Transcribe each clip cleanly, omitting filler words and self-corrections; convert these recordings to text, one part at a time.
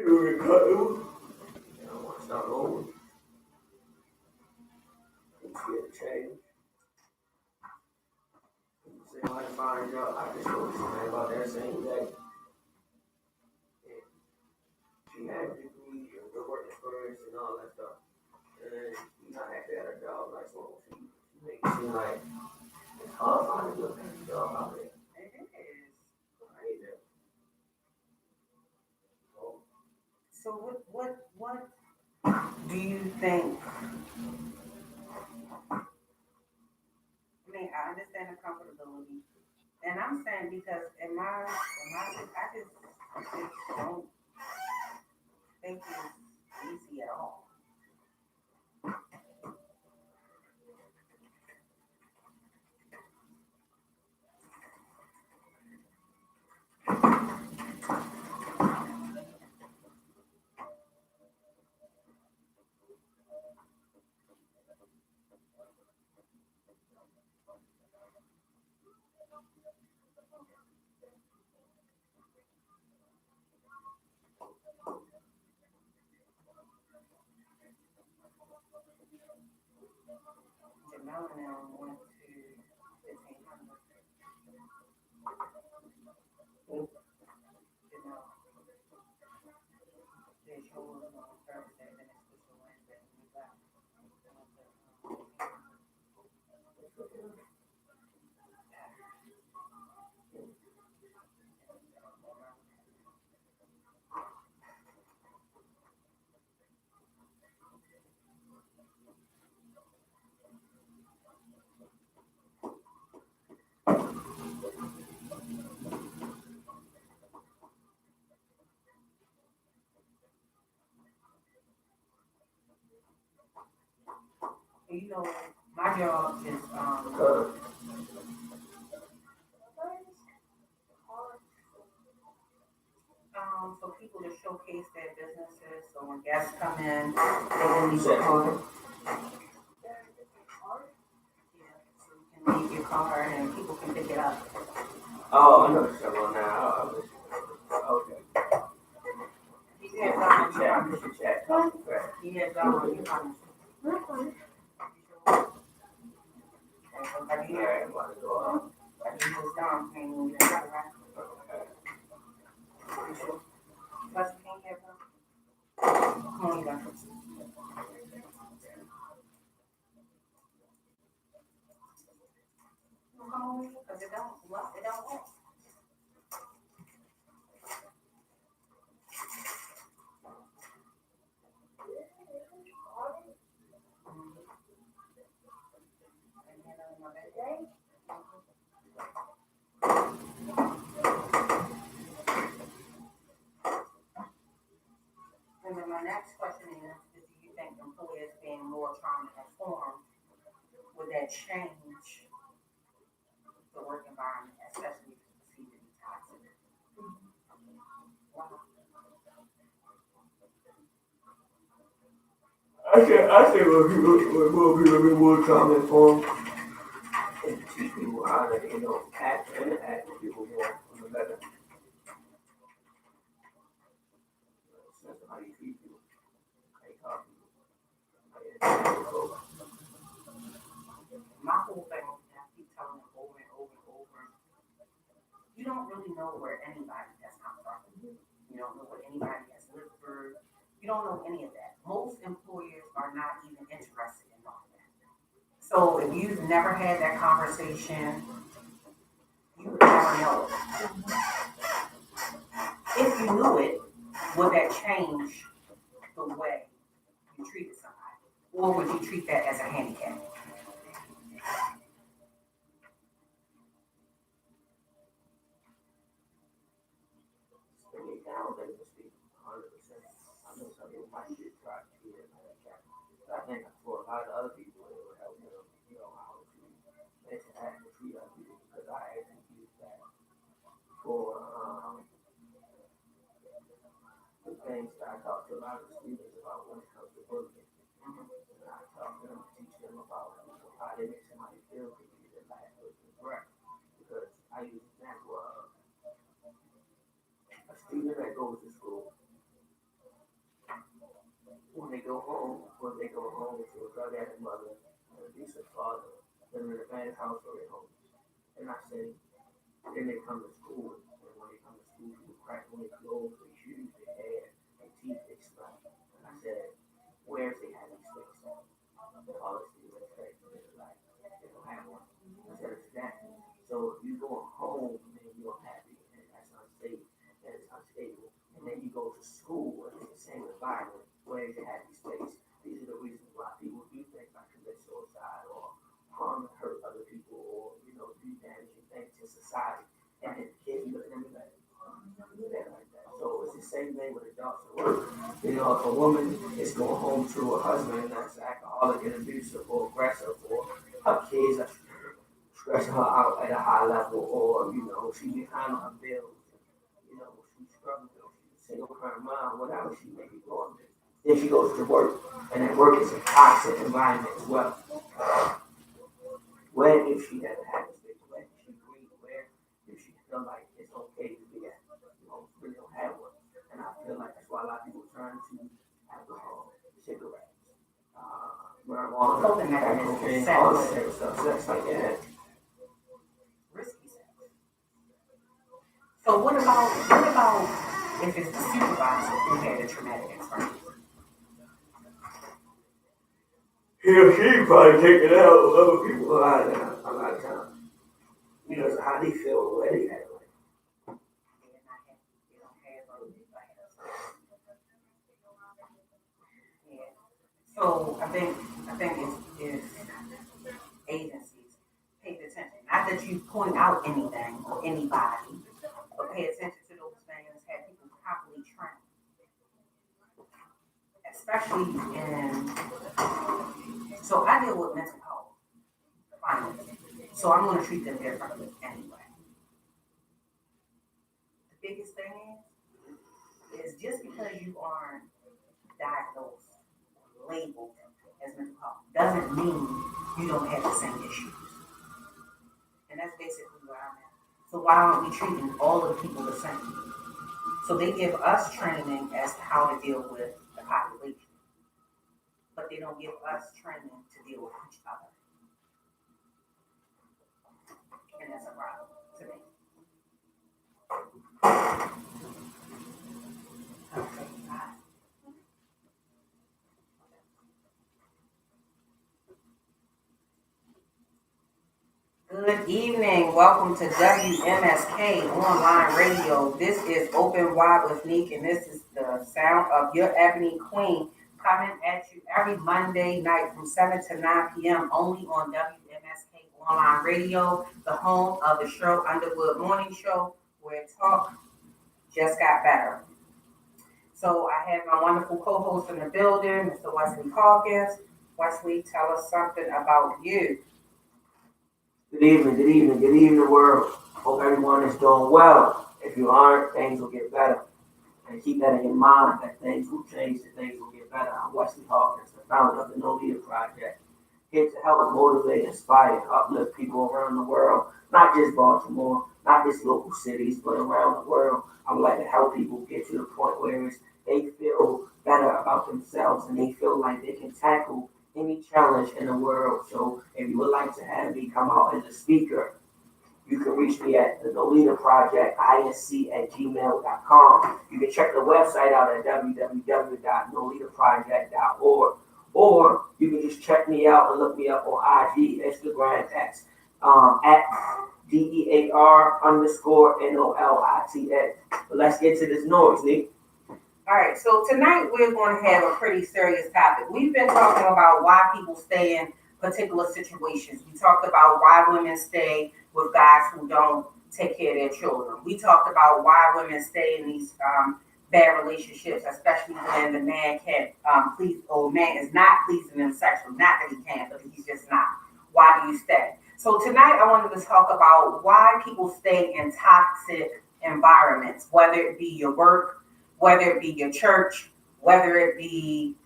You don't want to start over. You scared to change. People say, "Oh, I find a job." I just told somebody about that same day. And she had a degree and the work experience and all that stuff. And she's not actually at her job like so. She makes it seem like it's hard to find a good paying job out there. It is. Crazy. So what do you think? I mean, I understand the comfortability, and I'm saying because I just don't think it's easy at all. Jamel and them went to 1500. Jamel, they showed us on Thursday, then it's just a Wednesday, and we got. You know, my job is for people to showcase their businesses. So when guests come in, they will leave a card. Yeah, so you can leave your card and people can pick it up. Oh, I know what you're talking about now. Okay. He had done your chat. He had done your comments. But here, what is going on? He was down paying you the right? Plus, you can't get them. Come on, you got them. Come on, because it don't work. And then my next question is do you think employers being more trauma informed would that change the work environment, especially if it's perceived to be toxic? Wow. I say more people be more trauma informed and teach people how to, interact with people more on the better sense of how you treat people, how you talk to people, how you interact with folks. My whole thing, I keep telling them over and over and over, you don't really know where anybody has come from. You don't know what anybody has lived through. You don't know any of that. Most employers are not even interested in knowing that. So if you've never had that conversation, you would never know it. If you knew it, would that change the way you treated somebody? Or would you treat that as a handicap? I don't think it's 100%. I know some people might get tried to treat it like that. But I think for a lot of other people, it would help them, how to interact and treat other people. Because I actually use that for the things that I talk to a lot of the students about when it comes to bullying. And I talk to them, teach them about how they make somebody feel to be the last person to correct. Because I use an example of a student that goes to school go home, when they go home to a drug addict mother, an abusive father, living in a bad house or at home. And I say, then they come to school, and when they come to school, people crack on their clothes, their shoes, their hair, their teeth, they smell. And I said, where's the happy space at? The policy was like, they don't have one. I said, exactly. So if you go home and you're happy, and that's unsafe, and it's unstable, and then you go to school and it's the same environment, where's your happy space? These are the reasons why people do things like commit suicide or harm and hurt other people or, do damaging things to society. And then kids look at them and be like, oh, you don't do that like that. So it's the same thing with adults at work. If a woman is going home to a husband that's alcoholic and abusive or aggressive, or her kids are stressing her out at a high level, or, she's behind on her bills, she's struggling, she's a single parent mom, whatever she may be going through. Then she goes to work, and at work is a toxic environment as well. Where if she had a happy space, where if she breathe, where if she feel like it's okay to be at, really don't have one. And I feel like that's why a lot of people turn to alcohol, cigarettes, marijuana, Coping mechanism, cocaine, sex. all that type of stuff, sex like that. Risky sex. So what about if it's the supervisor who had a traumatic experience? He or she probably take it out with other people a lot of times. Because of how they feel, where they at. So I think if agencies pay attention, not that you point out anything or anybody, but pay attention to those things, have people properly trained, especially in. So I deal with mental health clients, so I'm going to treat them differently anyway. The biggest thing is just because you aren't diagnosed or labeled as mental health doesn't mean you don't have the same issues. And that's basically where I'm at. So why aren't we treating all of the people the same? So they give us training as to how to deal with the population, but they don't give us training to deal with each other. And that's a problem to me. Okay, bye. Good evening. Welcome to WMSK Online Radio. This is Open Wide with Neeuq, and this is the sound of your Ebony Queen coming at you every Monday night from 7 to 9 p.m. only on WMSK Online Radio, the home of the Cheryl Underwood Morning Show, where talk just got better. So I have my wonderful co-host in the building, Mr. Wesley Hawkins. Wesley, tell us something about you. Good evening, world. Hope everyone is doing well. If you aren't, things will get better. And keep that in your mind that things will change and things will get better. I'm Wesley Hawkins, the founder of the Neeuq Project, here to help motivate, inspire, uplift people around the world, not just Baltimore, not just local cities, but around the world. I would like to help people get to the point where they feel better about themselves and they feel like they can tackle any challenge in the world. So if you would like to have me come out as a speaker, you can reach me at the Neeuq Project, inc@gmail.com. You can check the website out at www.neuqproject.org. Or you can just check me out and look me up on IG, Instagram, X, at DEAR_NOLITA. But let's get to this noise, Neeuq. All right, so tonight we're going to have a pretty serious topic. We've been talking about why people stay in particular situations. We talked about why women stay with guys who don't take care of their children. We talked about why women stay in these bad relationships, especially when the man can't please, or man is not pleasing them sexually. Not that he can't, but he's just not. Why do you stay? So tonight I wanted to talk about why people stay in toxic environments, whether it be your work, whether it be your church, whether it be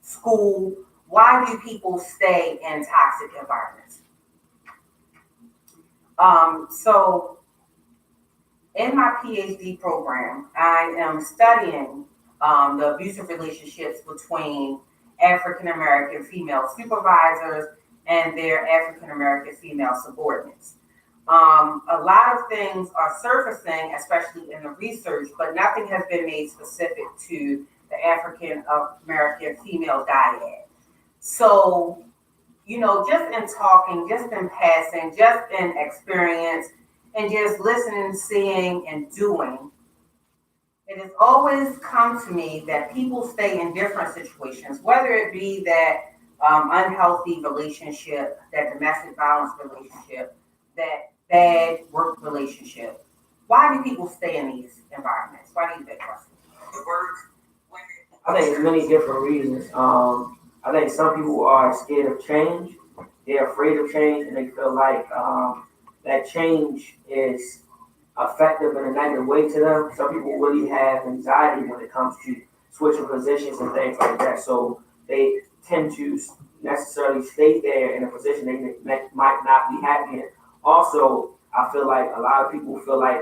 school. Why do people stay in toxic environments? So in my PhD program, I am studying the abusive relationships between African American female supervisors and their African American female subordinates. A lot of things are surfacing, especially in the research, but nothing has been made specific to the African American female dyad. So, just in talking, just in passing, just in experience, and just listening, seeing, and doing, it has always come to me that people stay in different situations, whether it be that unhealthy relationship, that domestic violence relationship, that bad work relationship. Why do people stay in these environments? Why do you think, Russell? I think there's many different reasons. I think some people are scared of change. They're afraid of change, and they feel like that change is effective in a negative way to them. Some people really have anxiety when it comes to switching positions and things like that. So they tend to necessarily stay there in a position might not be happy in. Also, I feel like a lot of people feel like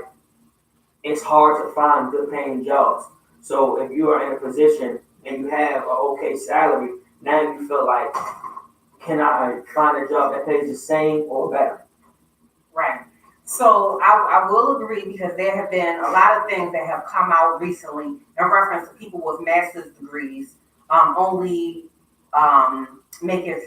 it's hard to find good paying jobs. So if you are in a position and you have an okay salary, now you feel like, can I find a job that pays the same or better? Right. So I will agree because there have been a lot of things that have come out recently in reference to people with master's degrees only making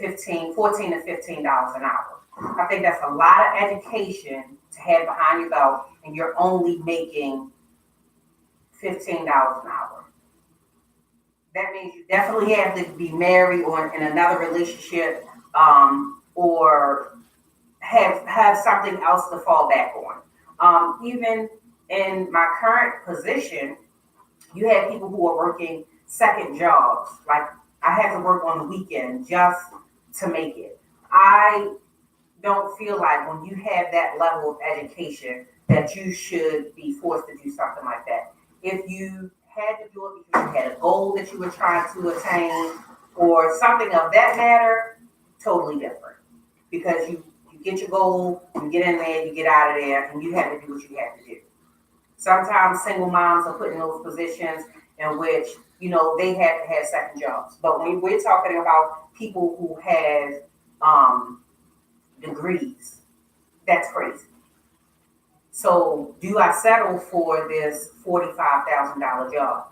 14 to $15 an hour. I think that's a lot of education to have behind your belt, and you're only making $15 an hour. That means you definitely have to be married or in another relationship, or have something else to fall back on. Even in my current position, you have people who are working second jobs. Like I have to work on the weekend just to make it. I don't feel like when you have that level of education that you should be forced to do something like that. If you had to do it because you had a goal that you were trying to attain or something of that matter, totally different. Because you get your goal, you get in there, you get out of there, and you have to do what you have to do. Sometimes single moms are put in those positions in which, they have to have second jobs. But when we're talking about people who have degrees, that's crazy. So do I settle for this $45,000 job?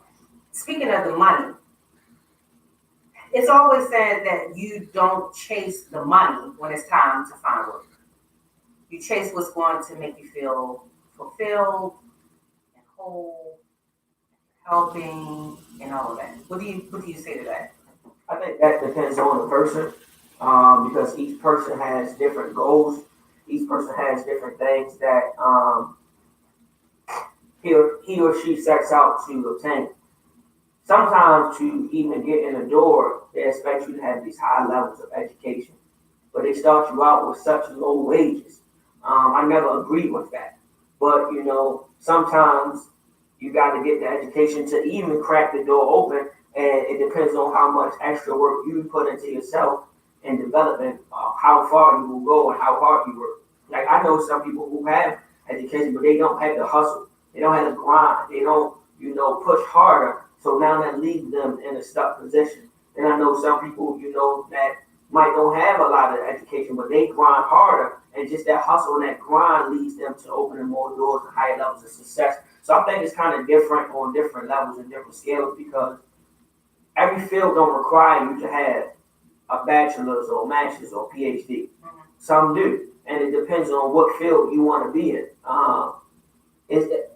Speaking of the money, it's always said that you don't chase the money when it's time to find work. You chase what's going to make you feel fulfilled and whole, helping, and all of that. What do you say to that? I think that depends on the person, because each person has different goals. Each person has different things that he or she sets out to obtain. Sometimes to even get in the door, they expect you to have these high levels of education, but they start you out with such low wages. I never agreed with that, but sometimes you got to get the education to even crack the door open, and it depends on how much extra work you put into yourself and development, how far you will go and how hard you work. Like I know some people who have education, but they don't have the hustle. They don't have the grind. They don't, push harder. So now that leaves them in a stuck position. And I know some people, that might don't have a lot of education, but they grind harder, and just that hustle and that grind leads them to opening more doors and higher levels of success. So I think it's kind of different on different levels and different scales because every field don't require you to have a bachelor's or master's or PhD. Some do, and it depends on what field you want to be in.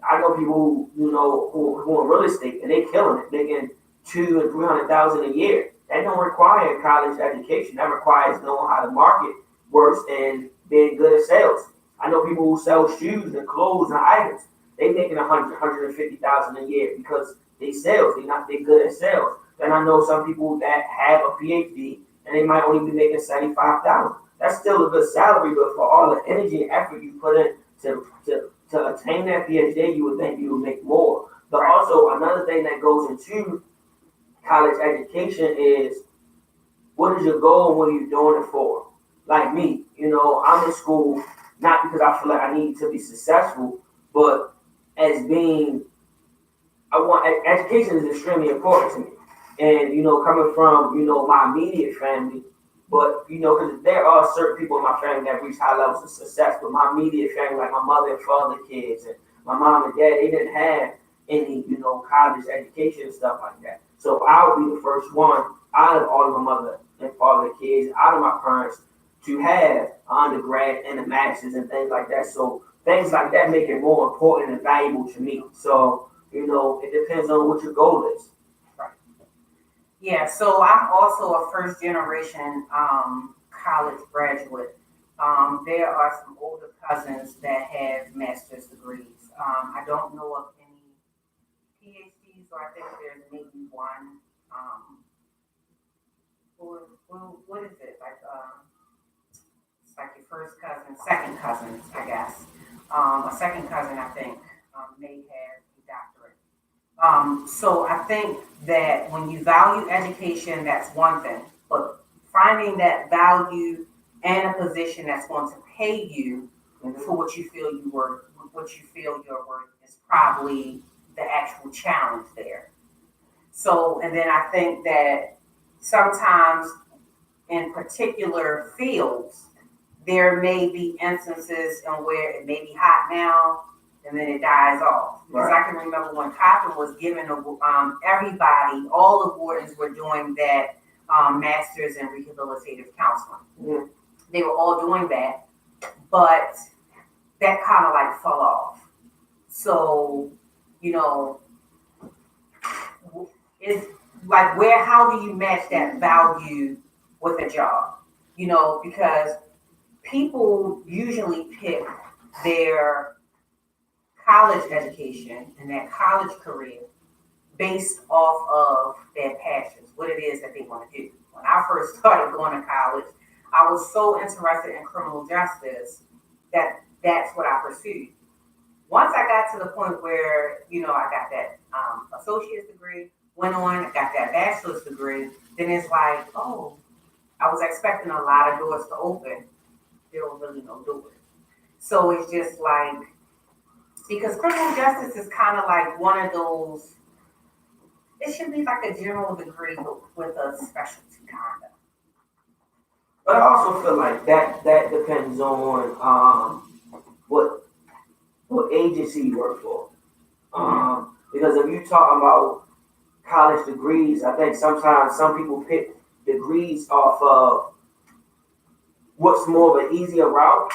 I know people who are in real estate and they killing it, making 200,000 and 300,000 a year. That don't require college education. That requires knowing how the market works and being good at sales. I know people who sell shoes and clothes and items. They making 150,000 a year because they sales. They good at sales. Then I know some people that have a PhD and they might only be making 75,000. That's still a good salary, but for all the energy and effort you put in to attain that PhD, you would think you would make more. But also another thing that goes into college education is what is your goal and what are you doing it for? Like me, I'm in school not because I feel like I need to be successful, but as being, I want education is extremely important to me. And coming from my immediate family, but because there are certain people in my family that reach high levels of success, but my immediate family, like my mother and father kids, and my mom and dad, they didn't have any college education and stuff like that. So I would be the first one out of all of my mother and father kids, out of my parents, to have undergrad and a master's and things like that. So things like that make it more important and valuable to me. So it depends on what your goal is. Right. Yeah, so I'm also a first generation college graduate. There are some older cousins that have master's degrees. I don't know of any PhDs, so I think there's maybe one. What is it? It's like your first cousin, second cousins, I guess. A second cousin, I think, may have a doctorate. So I think that when you value education, that's one thing, but finding that value and a position that's going to pay you for what you feel you worth, what you feel you're worth, is probably the actual challenge there. So, and then I think that sometimes in particular fields, there may be instances in where it may be hot now and then it dies off. Because I can remember when Coppin was given everybody, all the wardens were doing that masters in rehabilitative counseling. Yeah. They were all doing that, but that kind of like fell off. So, you know, it's like how do you match that value with a job? Because people usually pick their college education and their college career based off of their passions, what it is that they want to do. When I first started going to college, I was so interested in criminal justice that that's what I pursued. Once I got to the point where, I got that associate's degree, went on, I got that bachelor's degree, then it's like, oh, I was expecting a lot of doors to open. There were really no doors. So it's just like, because criminal justice is kind of like one of those, it should be like a general degree with a specialty kind of. But I also feel like that depends on what agency you work for. Because if you talk about college degrees, I think sometimes some people pick degrees off of what's more of an easier route,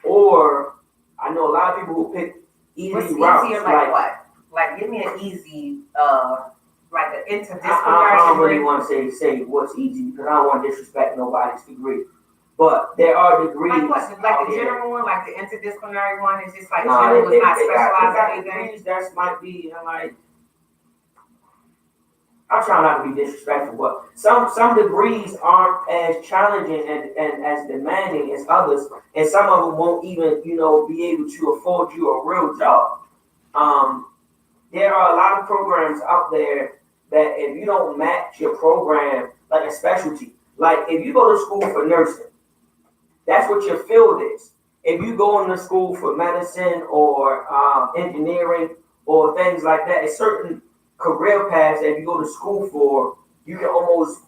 or I know a lot of people who pick easy What's routes. Easier, like what? Like, give me an easy, like an interdisciplinary I don't really degree. want to say what's easy because I don't want to disrespect nobody's degree. But there are degrees. Like what? Like the general one, like the interdisciplinary one, is just like general, was not specialized in anything. Degrees that might be like, I'm trying not to be disrespectful, but some degrees aren't as challenging and as demanding as others, and some of them won't even be able to afford you a real job. There are a lot of programs out there that if you don't match your program like a specialty, like if you go to school for nursing, that's what your field is. If you go into school for medicine or engineering or things like that, it's certain career paths that if you go to school for, you can almost,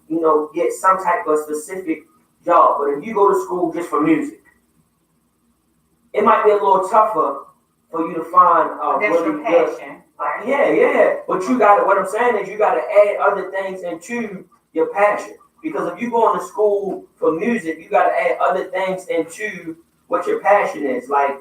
get some type of specific job. But if you go to school just for music, it might be a little tougher for you to find a really good. Right? Yeah. But you got to. What I'm saying is, you got to add other things into your passion. Because if you go into school for music, you got to add other things into what your passion is. Like,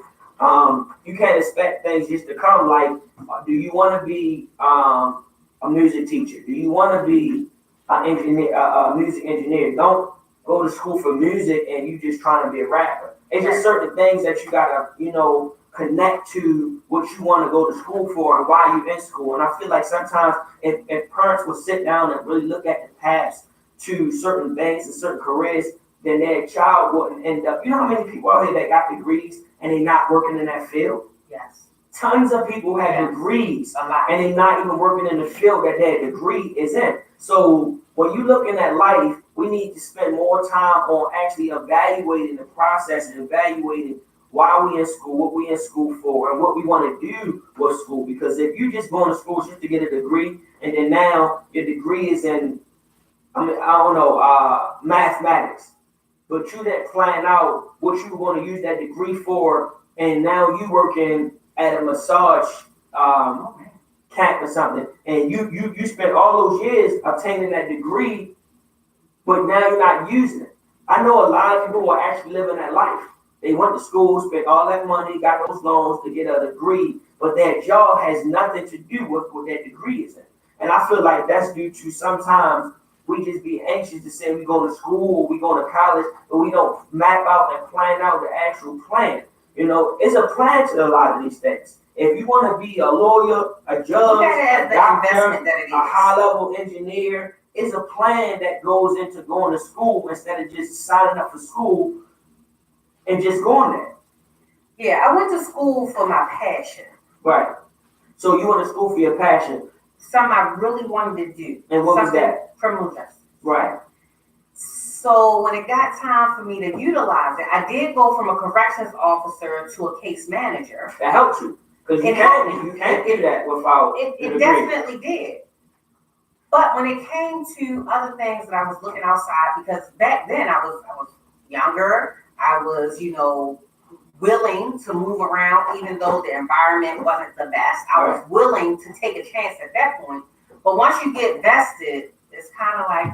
you can't expect things just to come. Like, do you want to be a music teacher? Do you want to be an engineer, a music engineer? Don't go to school for music and you just trying to be a rapper. It's just certain things that you gotta, connect to what you want to go to school for and why you're in school. And I feel like sometimes if parents would sit down and really look at the paths to certain things and certain careers, then their child wouldn't end up. You know how many people out here that got degrees and they're not working in that field? Yes. Tons of people have degrees and they're not even working in the field that their degree is in. So when you're looking at life, we need to spend more time on actually evaluating the process and evaluating why we in school, what we in school for, and what we want to do with school. Because if you just going to school just to get a degree, and then now your degree is in, I don't know, mathematics, but you didn't plan out what you were going to use that degree for, and now you working at a massage camp or something, and you spent all those years obtaining that degree, but now you're not using it. I know a lot of people who are actually living that life. They went to school, spent all that money, got those loans to get a degree, but their job has nothing to do with what their degree is in. And I feel like that's due to sometimes we just be anxious to say we go to school, we go to college, but we don't map out and plan out the actual plan. You know, it's a plan to a lot of these things. If you want to be a lawyer, a judge, a doctor, a high-level engineer, it's a plan that goes into going to school instead of just signing up for school and just going there. Yeah, I went to school for my passion. Right. So you went to school for your passion. Something I really wanted to do. And what was that? Criminal justice. Right. So when it got time for me to utilize it, I did go from a corrections officer to a case manager. That helped you. Because you can't do that without it definitely did. But when it came to other things that I was looking outside, because back then I was younger, I was, willing to move around, even though the environment wasn't the best. I was willing to take a chance at that point. But once you get vested, it's kind of like,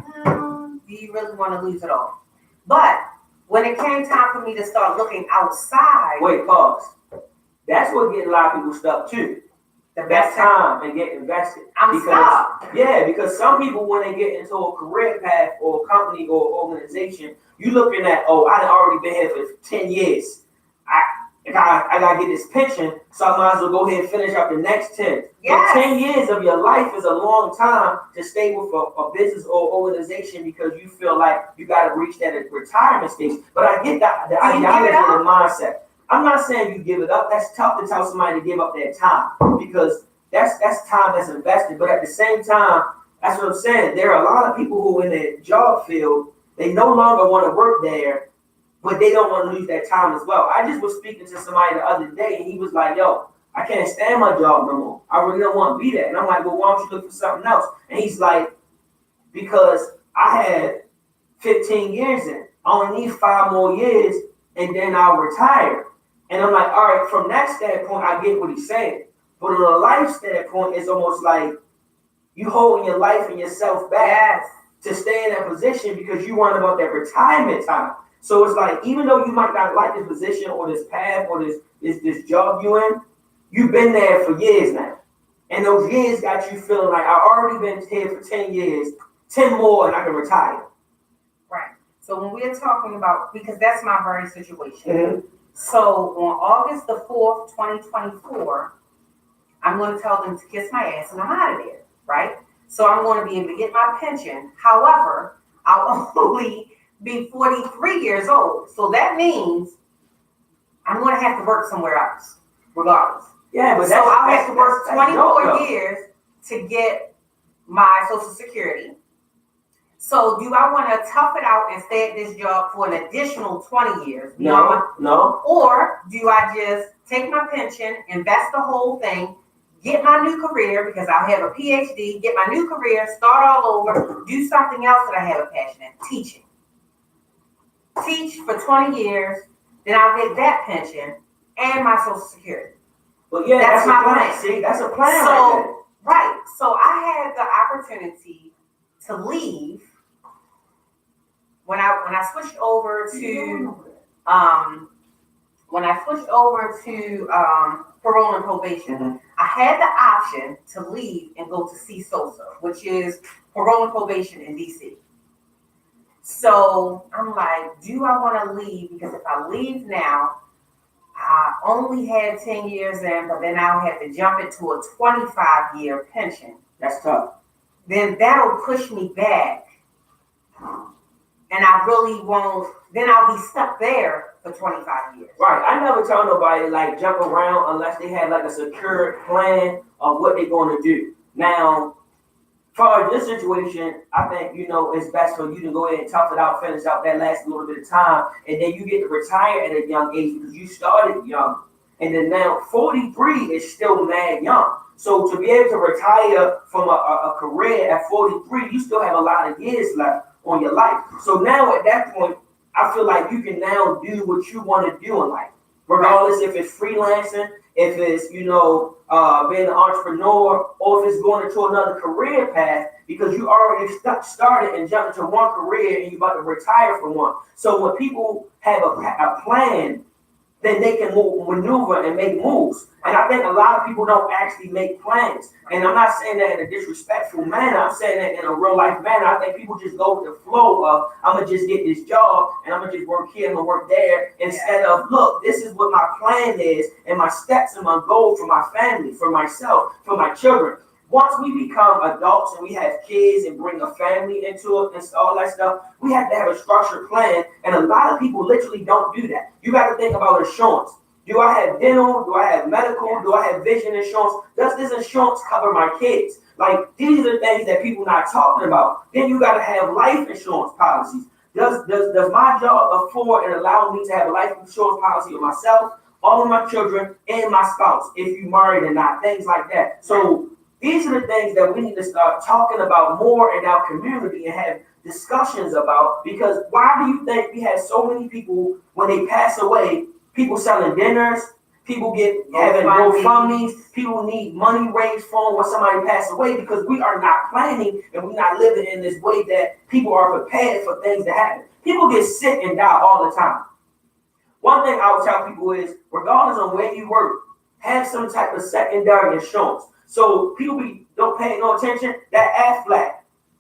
do you really want to lose it all? But when it came time for me to start looking outside. Wait, pause. That's what getting a lot of people stuck too. That time and get invested. I'm stuck. Yeah, because some people, when they get into a career path or a company or organization, you looking at, I done already been here for 10 years. I gotta get this pension, so I might as well go ahead and finish up the next 10. Yes. But 10 years of your life is a long time to stay with a business or organization because you feel like you gotta reach that retirement stage. But I get the ideology and the mindset. I'm not saying you give it up. That's tough to tell somebody to give up their time because that's time that's invested. But at the same time, that's what I'm saying. There are a lot of people who in the job field, they no longer want to work there, but they don't want to lose that time as well. I just was speaking to somebody the other day, and he was like, yo, I can't stand my job no more. I really don't want to be there. And I'm like, well, why don't you look for something else? And he's like, because I had 15 years in. I only need 5 more years, and then I'll retire. And I'm like, all right, from that standpoint, I get what he's saying. But on a life standpoint, it's almost like you holding your life and yourself back to stay in that position because you worrying about that retirement time. So it's like, even though you might not like this position or this path or this job you in, you've been there for years now. And those years got you feeling like, I've already been here for 10 years, 10 more, and I can retire. Right. So when we're talking about, because that's my very situation. Mm-hmm. So on August the 4th, 2024, I'm going to tell them to kiss my ass and I'm out of there, right? So I'm going to be able to get my pension. However, I'll only be 43 years old. So that means I'm going to have to work somewhere else, regardless. Yeah, but so I'll have to work 24 years to get my Social Security. So do I want to tough it out and stay at this job for an additional 20 years? No. Or do I just take my pension, invest the whole thing, get my new career because I'll have a PhD, get my new career, start all over, do something else that I have a passion in, teaching. Teach for 20 years, then I'll get that pension and my Social Security. Well, yeah, that's my plan. See, that's a plan right there. Right. So I had the opportunity to leave when I switched over to parole and probation. Mm-hmm. I had the option to leave and go to CSOSA, which is parole and probation in DC. So I'm like, do I want to leave? Because if I leave now, I only had 10 years in, but then I'll have to jump into a 25-year pension. That's tough. Then that'll push me back. And I really won't, then I'll be stuck there for 25 years. Right. I never tell nobody like jump around unless they have like a secure plan of what they're going to do. Now, far as this situation, I think, it's best for you to go ahead and tough it out, finish out that last little bit of time, and then you get to retire at a young age because you started young. And then now 43 is still mad young. So to be able to retire from a career at 43, you still have a lot of years left on your life. So now at that point, I feel like you can now do what you want to do in life, regardless if it's freelancing, if it's being an entrepreneur, or if it's going into another career path, because you already started and jumped into one career and you're about to retire from one. So when people have a plan, then they can maneuver and make moves. And I think a lot of people don't actually make plans. And I'm not saying that in a disrespectful manner. I'm saying that in a real life manner. I think people just go with the flow of, I'm going to just get this job and I'm going to just work here and I'm going to work there. Instead of, look, this is what my plan is and my steps and my goals for my family, for myself, for my children. Once we become adults and we have kids and bring a family into it and all that stuff, we have to have a structured plan. And a lot of people literally don't do that. You got to think about insurance. Do I have dental? Do I have medical? Do I have vision insurance? Does this insurance cover my kids? Like, these are things that people not talking about. Then you got to have life insurance policies. Does my job afford and allow me to have a life insurance policy for myself, all of my children, and my spouse, if you married or not, things like that. So these are the things that we need to start talking about more in our community and have discussions about, because why do you think we have so many people, when they pass away, people selling dinners, people having GoFundMes, people need money raised for when somebody passed away, because we are not planning and we're not living in this way that people are prepared for things to happen. People get sick and die all the time. One thing I would tell people is, regardless of where you work, have some type of secondary insurance. So people don't pay no attention. That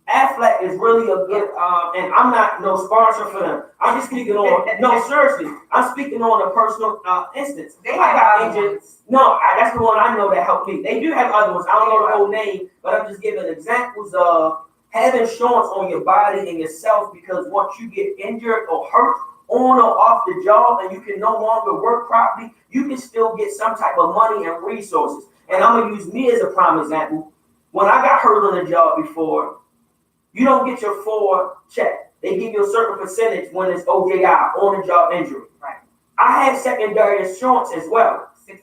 Aflac is really a good, and I'm not no sponsor for them. I'm just speaking on, no, seriously, I'm speaking on a personal instance. They got injured. No, that's the one I know that helped me. They do have other ones. I don't know the whole name, but I'm just giving examples of have insurance on your body and yourself, because once you get injured or hurt on or off the job and you can no longer work properly, you can still get some type of money and resources. And I'm going to use me as a prime example. When I got hurt on the job before, you don't get your full check. They give you a certain percentage when it's OJI, on the job injury. Right. I have secondary insurance as well. 66%.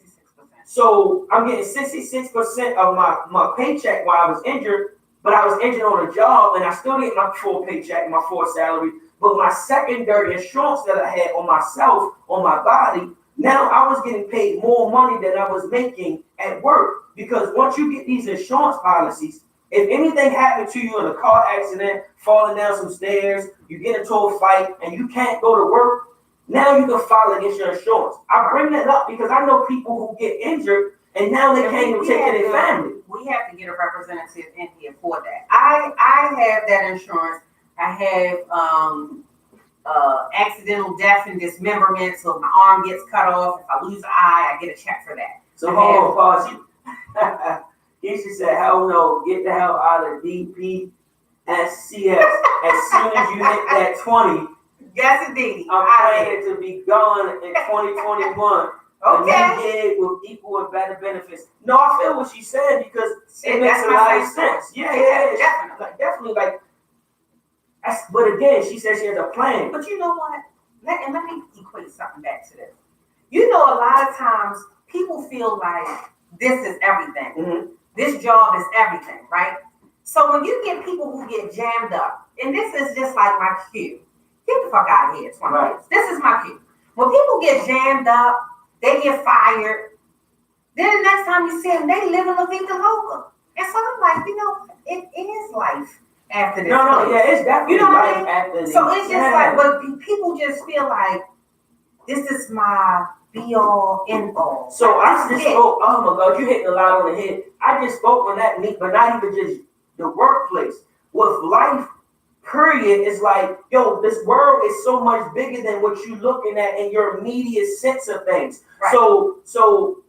So I'm getting 66% of my paycheck while I was injured, but I was injured on the job and I still get my full paycheck, my full salary. But my secondary insurance that I had on myself, on my body, now I was getting paid more money than I was making at work. Because once you get these insurance policies, if anything happened to you in a car accident, falling down some stairs, you get into a fight, and you can't go to work, now you can file against your insurance. I bring that up because I know people who get injured, and now they can't even take care of their family. We have to get a representative in here for that. I have that insurance. I have accidental death and dismemberment, so if my arm gets cut off, if I lose an eye, I get a check for that. So hold on, pause. Keisha said, hell no, get the hell out of DPSCS as soon as you hit that 20. Yes, indeed. I'm planning to be gone in 2021. Okay. A new gig with equal and better benefits. No, I feel what she's saying because it makes a lot of sense. Yeah, definitely. But again, she says she has a plan. But you know what? Let me equate something back to this. You know, a lot of times people feel like this is everything. Mm-hmm. This job is everything, right? So when you get people who get jammed up, and this is just like my cue. Get the fuck out of here, 20 right. minutes. This is my cue. When people get jammed up, they get fired. Then the next time you see them, they live in La Vida Loca. And so I'm like, it is life after this. No, yeah, it's definitely life after this. So it's just like, but people just feel like this is my be-all, end-all. So I just spoke, oh my God, you hitting a lot on the head. I just spoke on that, but not even just the workplace. With life, period, it's like, yo, this world is so much bigger than what you're looking at in your immediate sense of things. Right. So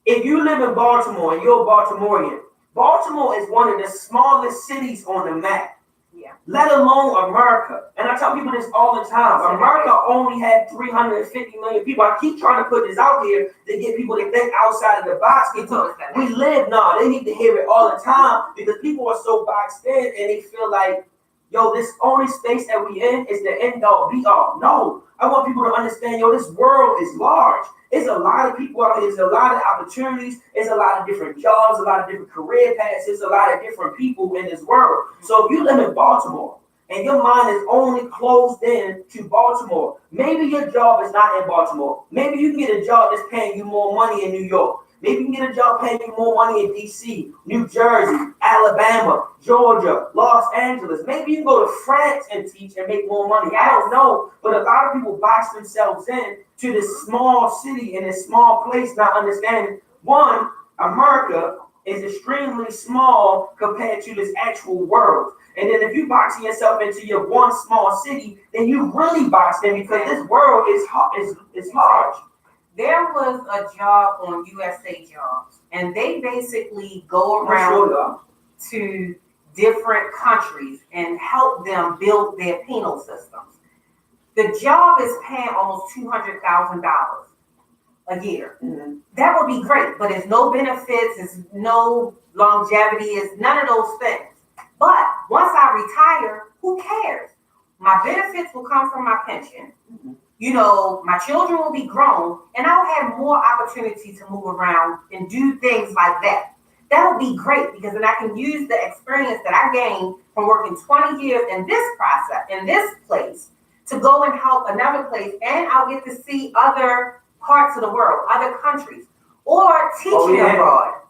if you live in Baltimore and you're a Baltimorean, Baltimore is one of the smallest cities on the map. Yeah. Let alone America. And I tell people this all the time. America only had 350 million people. I keep trying to put this out here to get people to think outside of the box. Because we live now. They need to hear it all the time because people are so boxed in and they feel like, yo, this only space that we in is the end all be all. No. I want people to understand, yo, this world is large. There's a lot of people out here. There's a lot of opportunities. There's a lot of different jobs, a lot of different career paths. There's a lot of different people in this world. So if you live in Baltimore and your mind is only closed in to Baltimore, maybe your job is not in Baltimore. Maybe you can get a job that's paying you more money in New York. Maybe you can get a job paying you more money in D.C., New Jersey, Alabama, Georgia, Los Angeles. Maybe you can go to France and teach and make more money. I don't know. But a lot of people box themselves in to this small city in this small place, not understanding, one, America is extremely small compared to this actual world. And then if you boxing yourself into your one small city, then you really boxed in because this world is large. There was a job on USA Jobs, and they basically go around to different countries and help them build their penal systems. The job is paying almost $200,000 a year. Mm-hmm. That would be great, but it's no benefits, it's no longevity, it's none of those things. But once I retire, who cares? My benefits will come from my pension. Mm-hmm. You know, my children will be grown, and I'll have more opportunity to move around and do things like that. That would be great because then I can use the experience that I gained from working 20 years in this process, in this place, to go and help another place, and I'll get to see other parts of the world, other countries, or teaching abroad.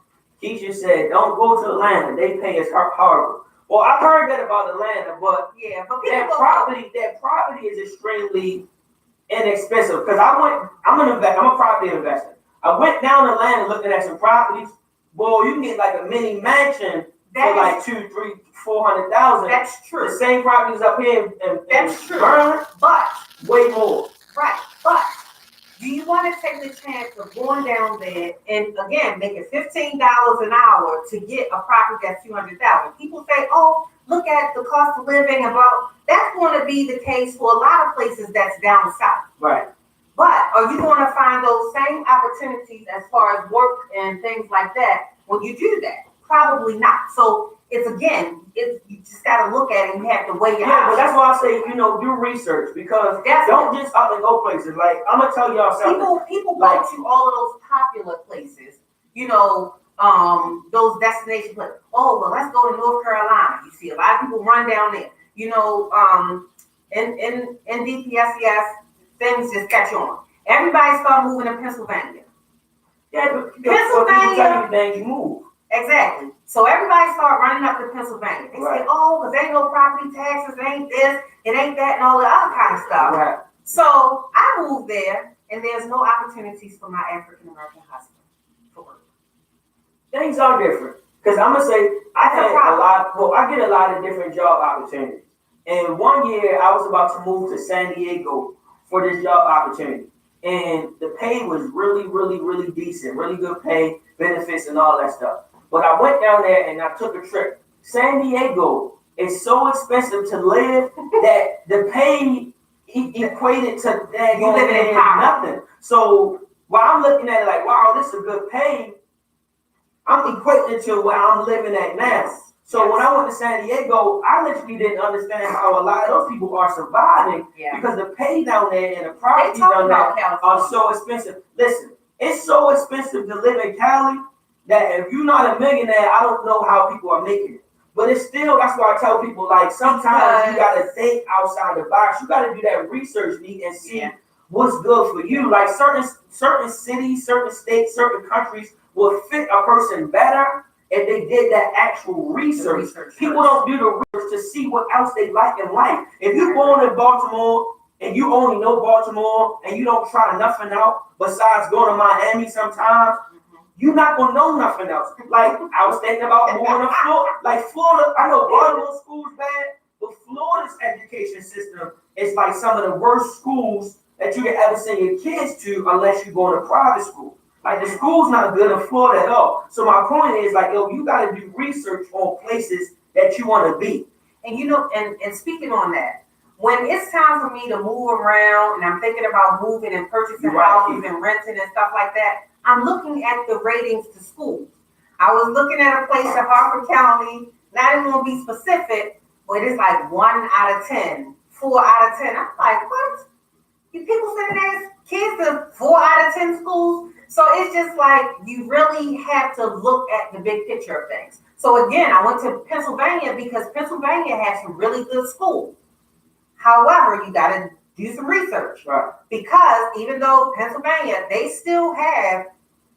Keisha said, don't go to Atlanta. They pay us horrible. Well, I've heard that about Atlanta, but that property is extremely inexpensive because I'm a property investor. I went down to Atlanta looking at some properties. Boy, you can get like a mini mansion for like $200,000, $300,000, $400,000. That's true. The same properties up here in that's true. Maryland, but way more. Right, but do you want to take the chance of going down there and again making $15 an hour to get a property that's $200,000? People say, "Oh, look at the cost of living," and blah. That's going to be the case for a lot of places that's down south. Right. But are you going to find those same opportunities as far as work and things like that when you do that? Probably not. So you just got to look at it and you have to weigh it out. Yeah, but that's why I say, do research because don't just up and go places. Like, I'm going to tell y'all something. People go to all of those popular places, those destination places. Oh, well, let's go to North Carolina. You see a lot of people run down there. In DPSCS, things just catch on. Everybody start moving to Pennsylvania. Yeah, but Pennsylvania. You move. Exactly. So everybody start running up to Pennsylvania. They say, "Oh, because there ain't no property taxes, it ain't this, it ain't that, and all the other kind of stuff." Right. So I moved there, and there's no opportunities for my African American husband for work. Things are different. Because I'm going to say, I get a lot of different job opportunities. And one year, I was about to move to San Diego for this job opportunity. And the pay was really, really, really decent. Really good pay, benefits, and all that stuff. But I went down there and I took a trip. San Diego is so expensive to live that the pay equated to that you living in nothing. So while I'm looking at it like, wow, this is a good pay, I'm equating to where I'm living at now. So when I went to San Diego, I literally didn't understand how a lot of those people are surviving because the pay down there and the properties down there are so expensive. Listen, it's so expensive to live in Cali that if you're not a millionaire, I don't know how people are making it. But it's still, that's why I tell people, like, sometimes you got to think outside the box. You got to do that research, and see what's good for you. Like, certain cities, certain states, certain countries will fit a person better if they did that actual research. People don't do the research to see what else they like in life. If you're born in Baltimore and you only know Baltimore and you don't try nothing out besides going to Miami sometimes, you're not going to know nothing else. Like, I was thinking about moving to Florida. Like, Florida, I know Baltimore school's bad, but Florida's education system is like some of the worst schools that you can ever send your kids to unless you go to private school. Like, the school's not good in Florida at all. So my point is, like, you got to do research on places that you want to be. And and speaking on that, when it's time for me to move around and I'm thinking about moving and purchasing houses and renting and stuff like that, I'm looking at the ratings to schools. I was looking at a place in Harford County, not even gonna be specific, but it's like 1 out of 10, 4 out of 10. I'm like, what? You people sending their kids to 4 out of 10 schools? So it's just like you really have to look at the big picture of things. So again, I went to Pennsylvania because Pennsylvania has some really good schools. However, you got to do some research. Right. Because even though Pennsylvania, they still have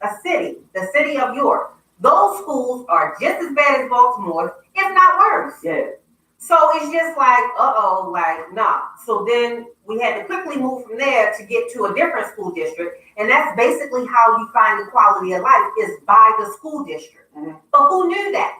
a city, the city of York. Those schools are just as bad as Baltimore, if not worse. Yeah. So it's just like, like, nah. So then we had to quickly move from there to get to a different school district. And that's basically how you find the quality of life is by the school district. Mm-hmm. But who knew that?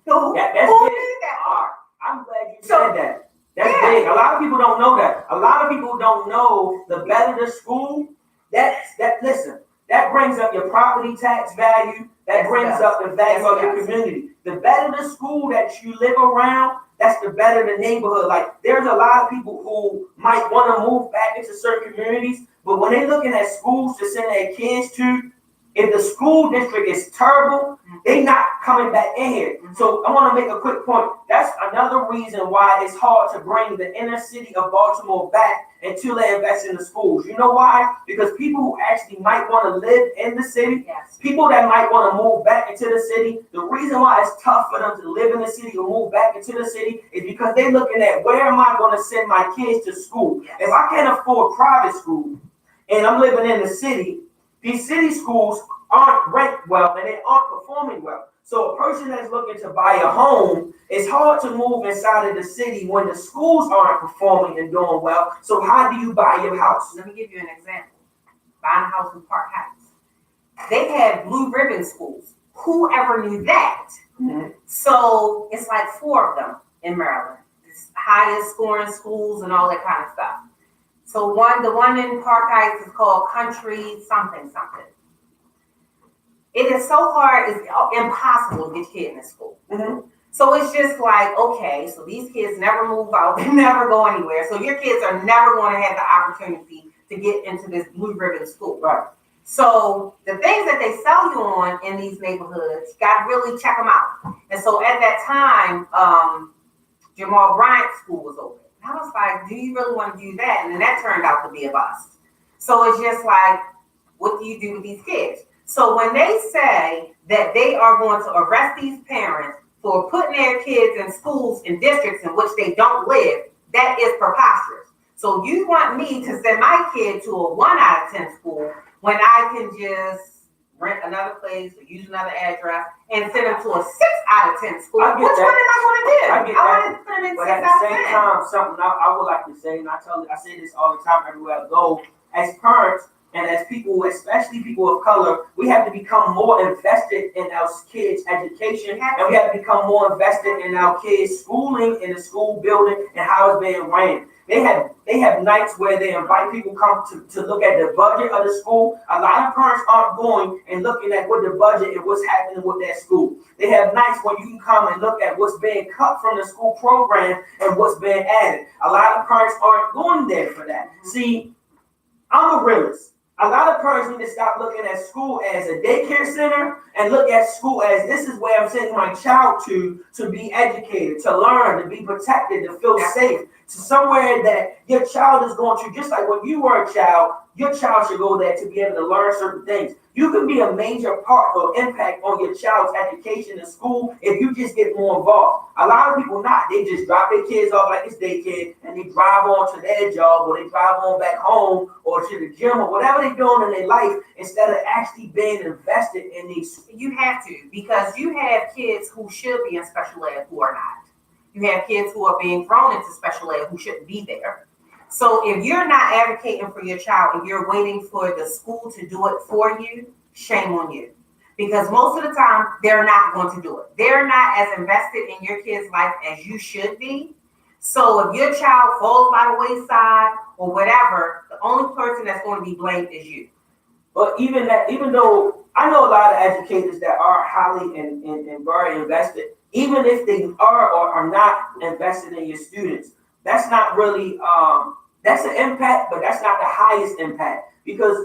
Who That's knew big. that? I'm glad you said that. That's big. A lot of people don't know that. A lot of people don't know the better the school, listen, that brings up your property tax value. That brings up the value of your community. The better the school that you live around, that's the better the neighborhood. Like there's a lot of people who might want to move back into certain communities, but when they're looking at schools to send their kids to, if the school district is terrible, they're not coming back in here. So I want to make a quick point. That's another reason why it's hard to bring the inner city of Baltimore back until they invest in the schools. You know why? Because people who actually might want to live in the city, people that might want to move back into the city, the reason why it's tough for them to live in the city or move back into the city is because they're looking at where am I going to send my kids to school? If I can't afford private school and I'm living in the city, these city schools aren't ranked well and they aren't performing well. So a person that's looking to buy a home, it's hard to move inside of the city when the schools aren't performing and doing well. So how do you buy your house? Let me give you an example. Buying a house in Park Heights. They had blue ribbon schools. Who ever knew that? Mm-hmm. So it's like 4 of them in Maryland. It's highest scoring schools and all that kind of stuff. So the one in Park Heights is called Country something. It is so hard, it's impossible to get kids in school. Mm-hmm. So it's just like, okay, so these kids never move out, they never go anywhere. So your kids are never going to have the opportunity to get into this blue ribbon school. Right. So the things that they sell you on in these neighborhoods, you got to really check them out. And so at that time, Jamal Bryant's school was open. I was like, do you really want to do that? And then that turned out to be a bust. So it's just like, what do you do with these kids? So when they say that they are going to arrest these parents for putting their kids in schools in districts in which they don't live, that is preposterous. So you want me to send my kid to a 1 out of 10 school when I can just rent another place or use another address and send them to a 6 out of 10 school? Which one am I going to do? I get that. want to put them in But 6 at out the of 10. same time, something I would like to say, and I say this all the time everywhere I go, as parents and as people, especially people of color, we have to become more invested in our kids' education, and we have to become more invested in our kids' schooling, in the school building, and how it's being ran. They have nights where they invite people come to look at the budget of the school. A lot of parents aren't going and looking at what the budget and what's happening with that school. They have nights where you can come and look at what's being cut from the school program and what's being added. A lot of parents aren't going there for that. See, I'm a realist. A lot of parents need to stop looking at school as a daycare center and look at school as this is where I'm sending my child to be educated, to learn, to be protected, to feel safe, to somewhere that your child is going to, just like when you were a child, your child should go there to be able to learn certain things. You can be a major part or impact on your child's education in school if you just get more involved. A lot of people not. They just drop their kids off like it's daycare and they drive on to their job or they drive on back home or to the gym or whatever they're doing in their life instead of actually being invested in these. You have to, because you have kids who should be in special ed who are not. You have kids who are being thrown into special ed who shouldn't be there. So if you're not advocating for your child and you're waiting for the school to do it for you, shame on you. Because most of the time, they're not going to do it. They're not as invested in your kid's life as you should be. So if your child falls by the wayside or whatever, the only person that's going to be blamed is you. But even though I know a lot of educators that are highly and very invested, even if they are or are not invested in your students, that's not really that's an impact, but that's not the highest impact, because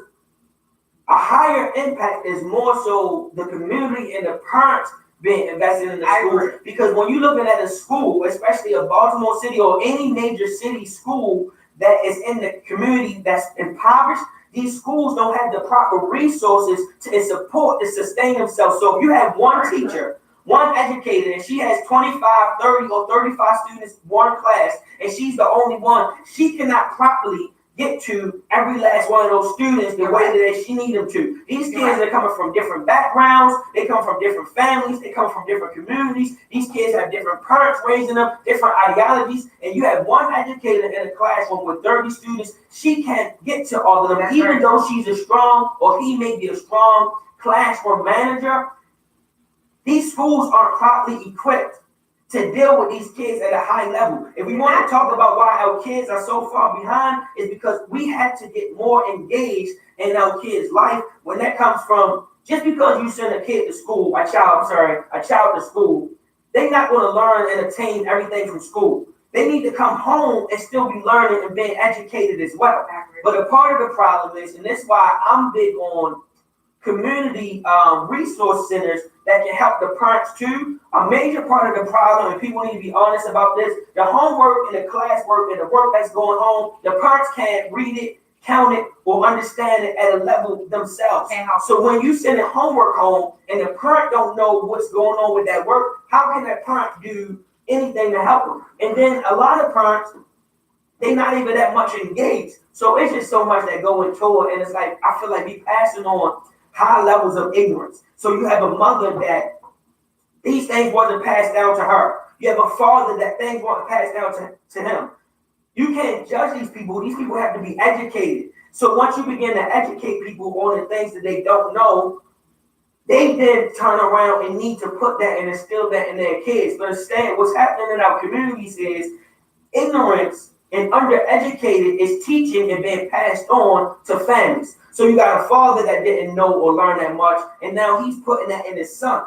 a higher impact is more so the community and the parents being invested in the school. Because when you're looking at a school, especially a Baltimore City or any major city school that is in the community that's impoverished, these schools don't have the proper resources to support to sustain themselves. So if you have one teacher, one educator, and she has 25, 30, or 35 students in one class, and she's the only one, she cannot properly get to every last one of those students the way that she need them to. These kids are coming from different backgrounds, they come from different families, they come from different communities. These kids have different parents raising them, different ideologies, and you have one educator in a classroom with 30 students. She can't get to all of them, even though she's a strong, or he may be a strong classroom manager. These schools aren't properly equipped to deal with these kids at a high level. If we want to talk about why our kids are so far behind, is because we have to get more engaged in our kids' life. When that comes from, just because you send a kid to school, a child to school, they're not going to learn and attain everything from school. They need to come home and still be learning and being educated as well. But a part of the problem is, and that's why I'm big on community resource centers that can help the parents too. A major part of the problem, and people need to be honest about this, the homework and the classwork and the work that's going home, the parents can't read it, count it, or understand it at a level themselves. So when you send a homework home and the parent don't know what's going on with that work, how can that parent do anything to help them? And then a lot of parents, they're not even that much engaged. So it's just so much that go into it, and it's like, I feel like we passing on high levels of ignorance. So you have a mother that these things wasn't passed down to her. You have a father that things weren't passed down to him. You can't judge these people. These people have to be educated. So once you begin to educate people on the things that they don't know, they then turn around and need to put that and instill that in their kids. But instead, what's happening in our communities is ignorance and undereducated is teaching and being passed on to families. So you got a father that didn't know or learn that much, and now he's putting that in his son.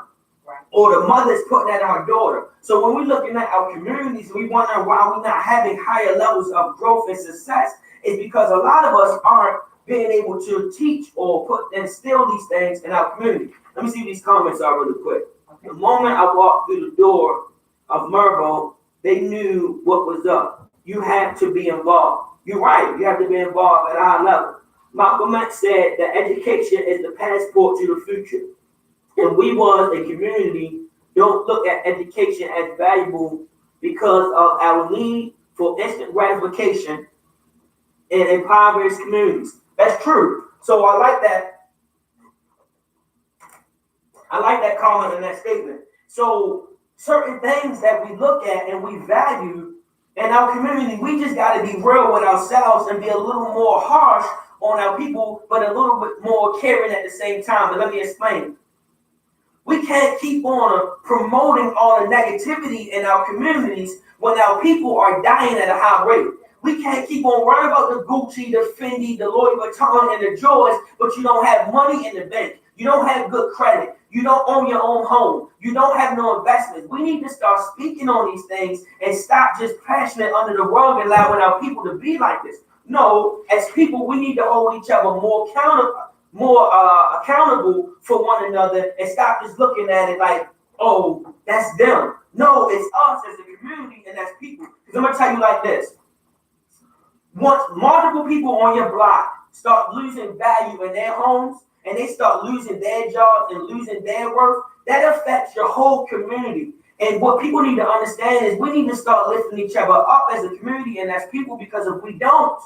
Or the mother's putting that in her daughter. So when we're looking at our communities, we wonder why we're not having higher levels of growth and success. It's because a lot of us aren't being able to teach or instill these things in our community. Let me see these comments are really quick. The moment I walked through the door of Mervo, they knew what was up. You have to be involved. You're right. You have to be involved at a high level. Malcolm X said that education is the passport to the future. And we was a community don't look at education as valuable because of our need for instant gratification in impoverished communities. That's true. So I like that. I like that comment and that statement. So certain things that we look at and we value in our community, we just got to be real with ourselves and be a little more harsh on our people, but a little bit more caring at the same time. But let me explain. We can't keep on promoting all the negativity in our communities when our people are dying at a high rate. We can't keep on worrying about the Gucci, the Fendi, the Louis Vuitton, and the Jordans, but you don't have money in the bank. You don't have good credit. You don't own your own home. You don't have no investments. We need to start speaking on these things and stop just passionate it under the rug and allowing our people to be like this. No, as people, we need to hold each other more accountable for one another and stop just looking at it like, oh, that's them. No, it's us as a community and as people. Because I'm going to tell you like this. Once multiple people on your block start losing value in their homes and they start losing their jobs and losing their worth, that affects your whole community. And what people need to understand is we need to start lifting each other up as a community and as people, because if we don't,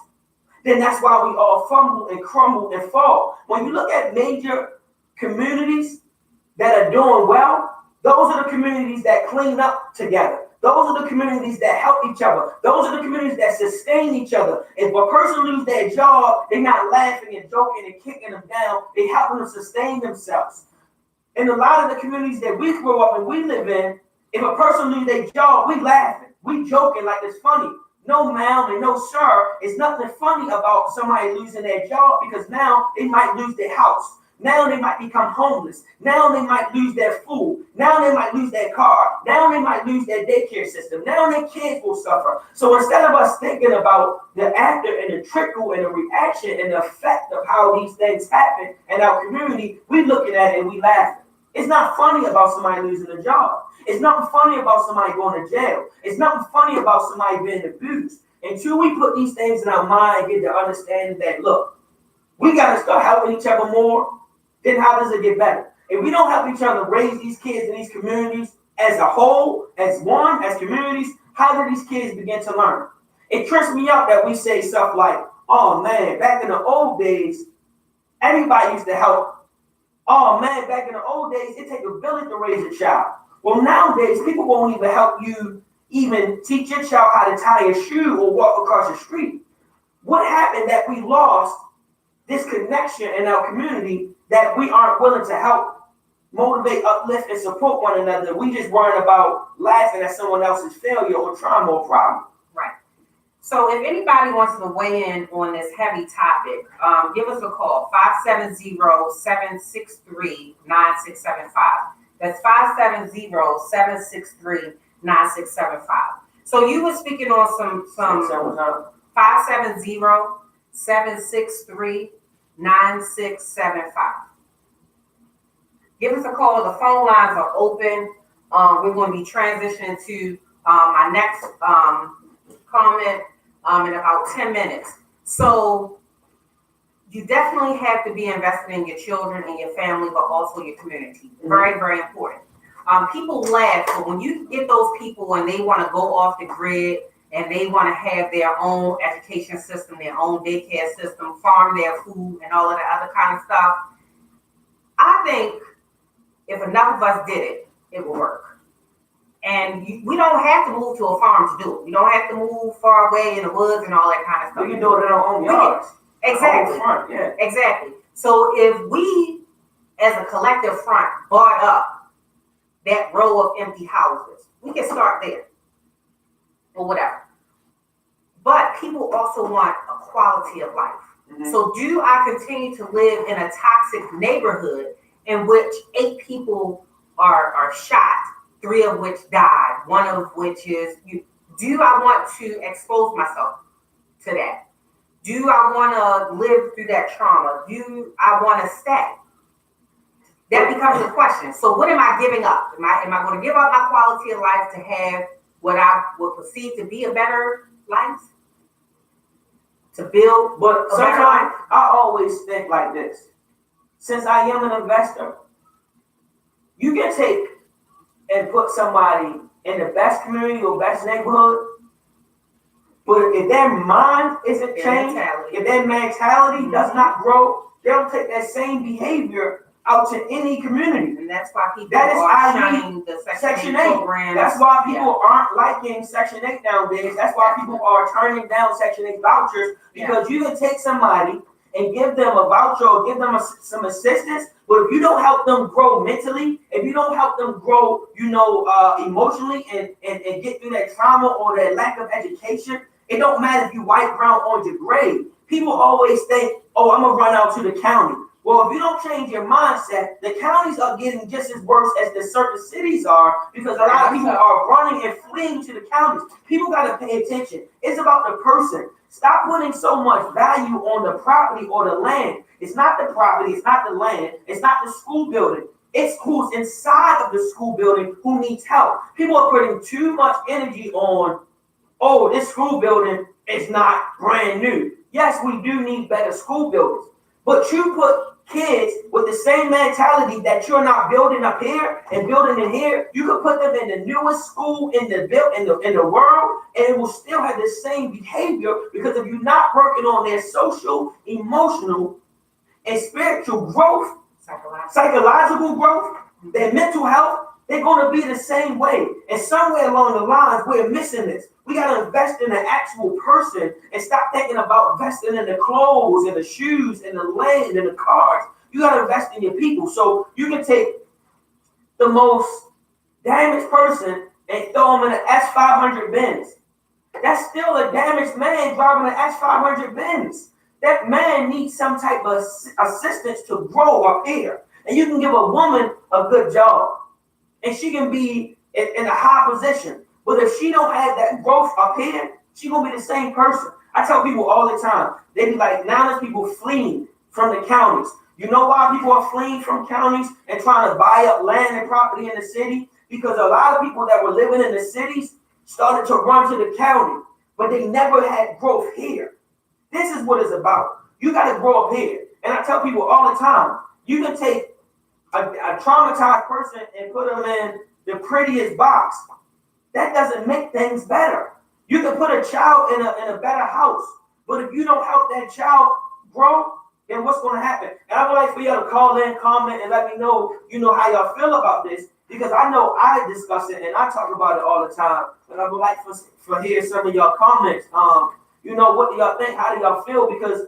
then that's why we all fumble and crumble and fall. When you look at major communities that are doing well, those are the communities that clean up together. Those are the communities that help each other. Those are the communities that sustain each other. If a person loses their job, they're not laughing and joking and kicking them down. They're helping them sustain themselves. In a lot of the communities that we grow up and we live in, if a person loses their job, we laughing. We joking like it's funny. No, ma'am, and no, sir. It's nothing funny about somebody losing their job, because now they might lose their house. Now they might become homeless. Now they might lose their food. Now they might lose their car. Now they might lose their daycare system. Now their kids will suffer. So instead of us thinking about the after and the trickle and the reaction and the effect of how these things happen in our community, we looking at it and we laughing. It's not funny about somebody losing a job. It's nothing funny about somebody going to jail. It's nothing funny about somebody being abused. Until we put these things in our mind and get the understanding that, look, we got to start helping each other more, then how does it get better? If we don't help each other raise these kids in these communities as a whole, as one, as communities, how do these kids begin to learn? It trips me out that we say stuff like, oh man, back in the old days, everybody used to help. Oh man, back in the old days, it takes a village to raise a child. Well, nowadays, people won't even help you even teach your child how to tie a shoe or walk across the street. What happened that we lost this connection in our community that we aren't willing to help motivate, uplift, and support one another? We just worrying about laughing at someone else's failure or trauma or problem. Right. So if anybody wants to weigh in on this heavy topic, give us a call, 570-763-9675. That's 570-763-9675. So you were speaking on some 570-763-9675. Give us a call. The phone lines are open. We're going to be transitioning to my next comment in about 10 minutes. So you definitely have to be invested in your children and your family, but also your community. Very, very important. People laugh, but when you get those people and they want to go off the grid and they want to have their own education system, their own daycare system, farm their food and all of that other kind of stuff, I think if enough of us did it, it would work. And we don't have to move to a farm to do it. We don't have to move far away in the woods and all that kind of stuff. We can do it in our own yards. Exactly. Front, yeah. Exactly. So if we, as a collective front, bought up that row of empty houses, we can start there or whatever. But people also want a quality of life. Mm-hmm. So do I continue to live in a toxic neighborhood in which 8 people are shot, 3 of which died, 1 of which is, do I want to expose myself to that? Do I want to live through that trauma? Do I want to stay? That becomes the question. So what am I giving up? Am I going to give up my quality of life to have what I would perceive to be a better life? To build? But sometimes I always think like this. Since I am an investor, you can take and put somebody in the best community or best neighborhood, but if their mind isn't changed, if their mentality does not grow, they'll take that same behavior out to any community. And that's why people are shunning the Section 8 programs. That's why people aren't liking Section 8 nowadays. That's why people are turning down Section 8 vouchers, because you can take somebody and give them a voucher or give them some assistance, but if you don't help them grow mentally, if you don't help them grow, emotionally and get through that trauma or that lack of education, it don't matter if you white, brown, orange, or gray. People always think, oh, I'm gonna run out to the county. Well, if you don't change your mindset, the counties are getting just as worse as the certain cities are, because a lot of people are running and fleeing to the counties. People gotta pay attention. It's about the person. Stop putting so much value on the property or the land. It's not the property, it's not the land, it's not the school building. It's who's inside of the school building who needs help. People are putting too much energy on, oh, this school building is not brand new. Yes, we do need better school buildings, but you put kids with the same mentality that you're not building up here and building in here. You could put them in the newest school in the world, and it will still have the same behavior, because if you're not working on their social, emotional, and spiritual growth, psychological growth, their mental health, they're going to be the same way. And somewhere along the lines, we're missing this. We got to invest in the actual person and stop thinking about investing in the clothes and the shoes and the land and the cars. You got to invest in your people. So you can take the most damaged person and throw them in an S500 Benz. That's still a damaged man driving an S500 Benz. that man needs some type of assistance to grow up here. And you can give a woman a good job, and she can be in a high position. But if she don't have that growth up here, she gonna be the same person. I tell people all the time, they be like, now there's people fleeing from the counties. You know why people are fleeing from counties and trying to buy up land and property in the city? Because a lot of people that were living in the cities started to run to the county, but they never had growth here. This is what it's about. You got to grow up here. And I tell people all the time, you can take a traumatized person and put them in the prettiest box. That doesn't make things better. You can put a child in a better house, but if you don't help that child grow, then what's going to happen? And I would like for y'all to call in, comment, and let me know, how y'all feel about this, because I know I discuss it and I talk about it all the time. And I would like for hear some of y'all comments. What do y'all think? How do y'all feel? Because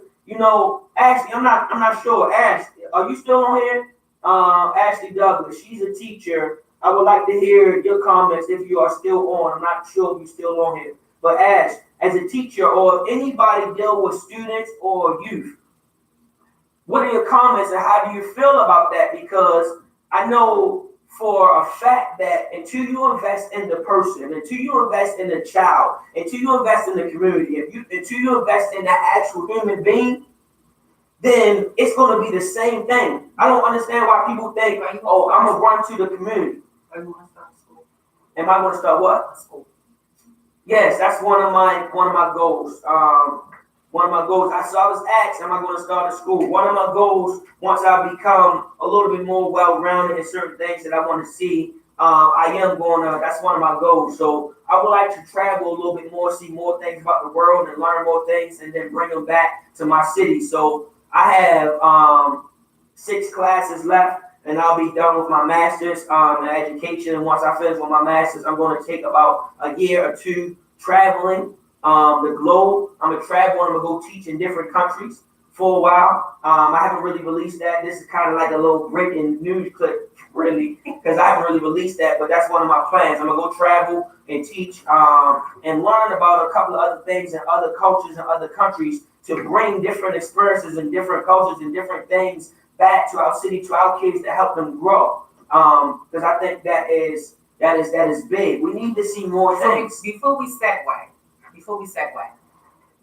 Ashley, I'm not sure. Ashley, are you still on here? Ashley Douglas, she's a teacher. I would like to hear your comments if you are still on. I'm not sure if you're still on here. But Ash, as a teacher, or if anybody deal with students or youth, what are your comments and how do you feel about that? Because I know for a fact that until you invest in the person, until you invest in the child, until you invest in the community, until you invest in that actual human being, then it's going to be the same thing. I don't understand why people think, oh, I'm going to run to the community. Are you going to start school? Am I going to start what? School. Yes, that's one of my goals. One of my goals. I was asked, am I going to start a school? One of my goals, once I become a little bit more well-rounded in certain things that I want to see, I am going to. That's one of my goals. So I would like to travel a little bit more, see more things about the world, and learn more things, and then bring them back to my city. So I have 6 classes left, and I'll be done with my master's in education. And once I finish with my master's, I'm going to take about a year or 2 traveling the globe. I'm going to travel and I'm going to go teach in different countries for a while. I haven't really released that. This is kind of like a little breaking news clip, really, because I haven't really released that, but that's one of my plans. I'm going to go travel and teach and learn about a couple of other things in other cultures and other countries to bring different experiences and different cultures and different things back to our city, to our kids, to help them grow. Because I think that is big. We need to see more things. Before we segue,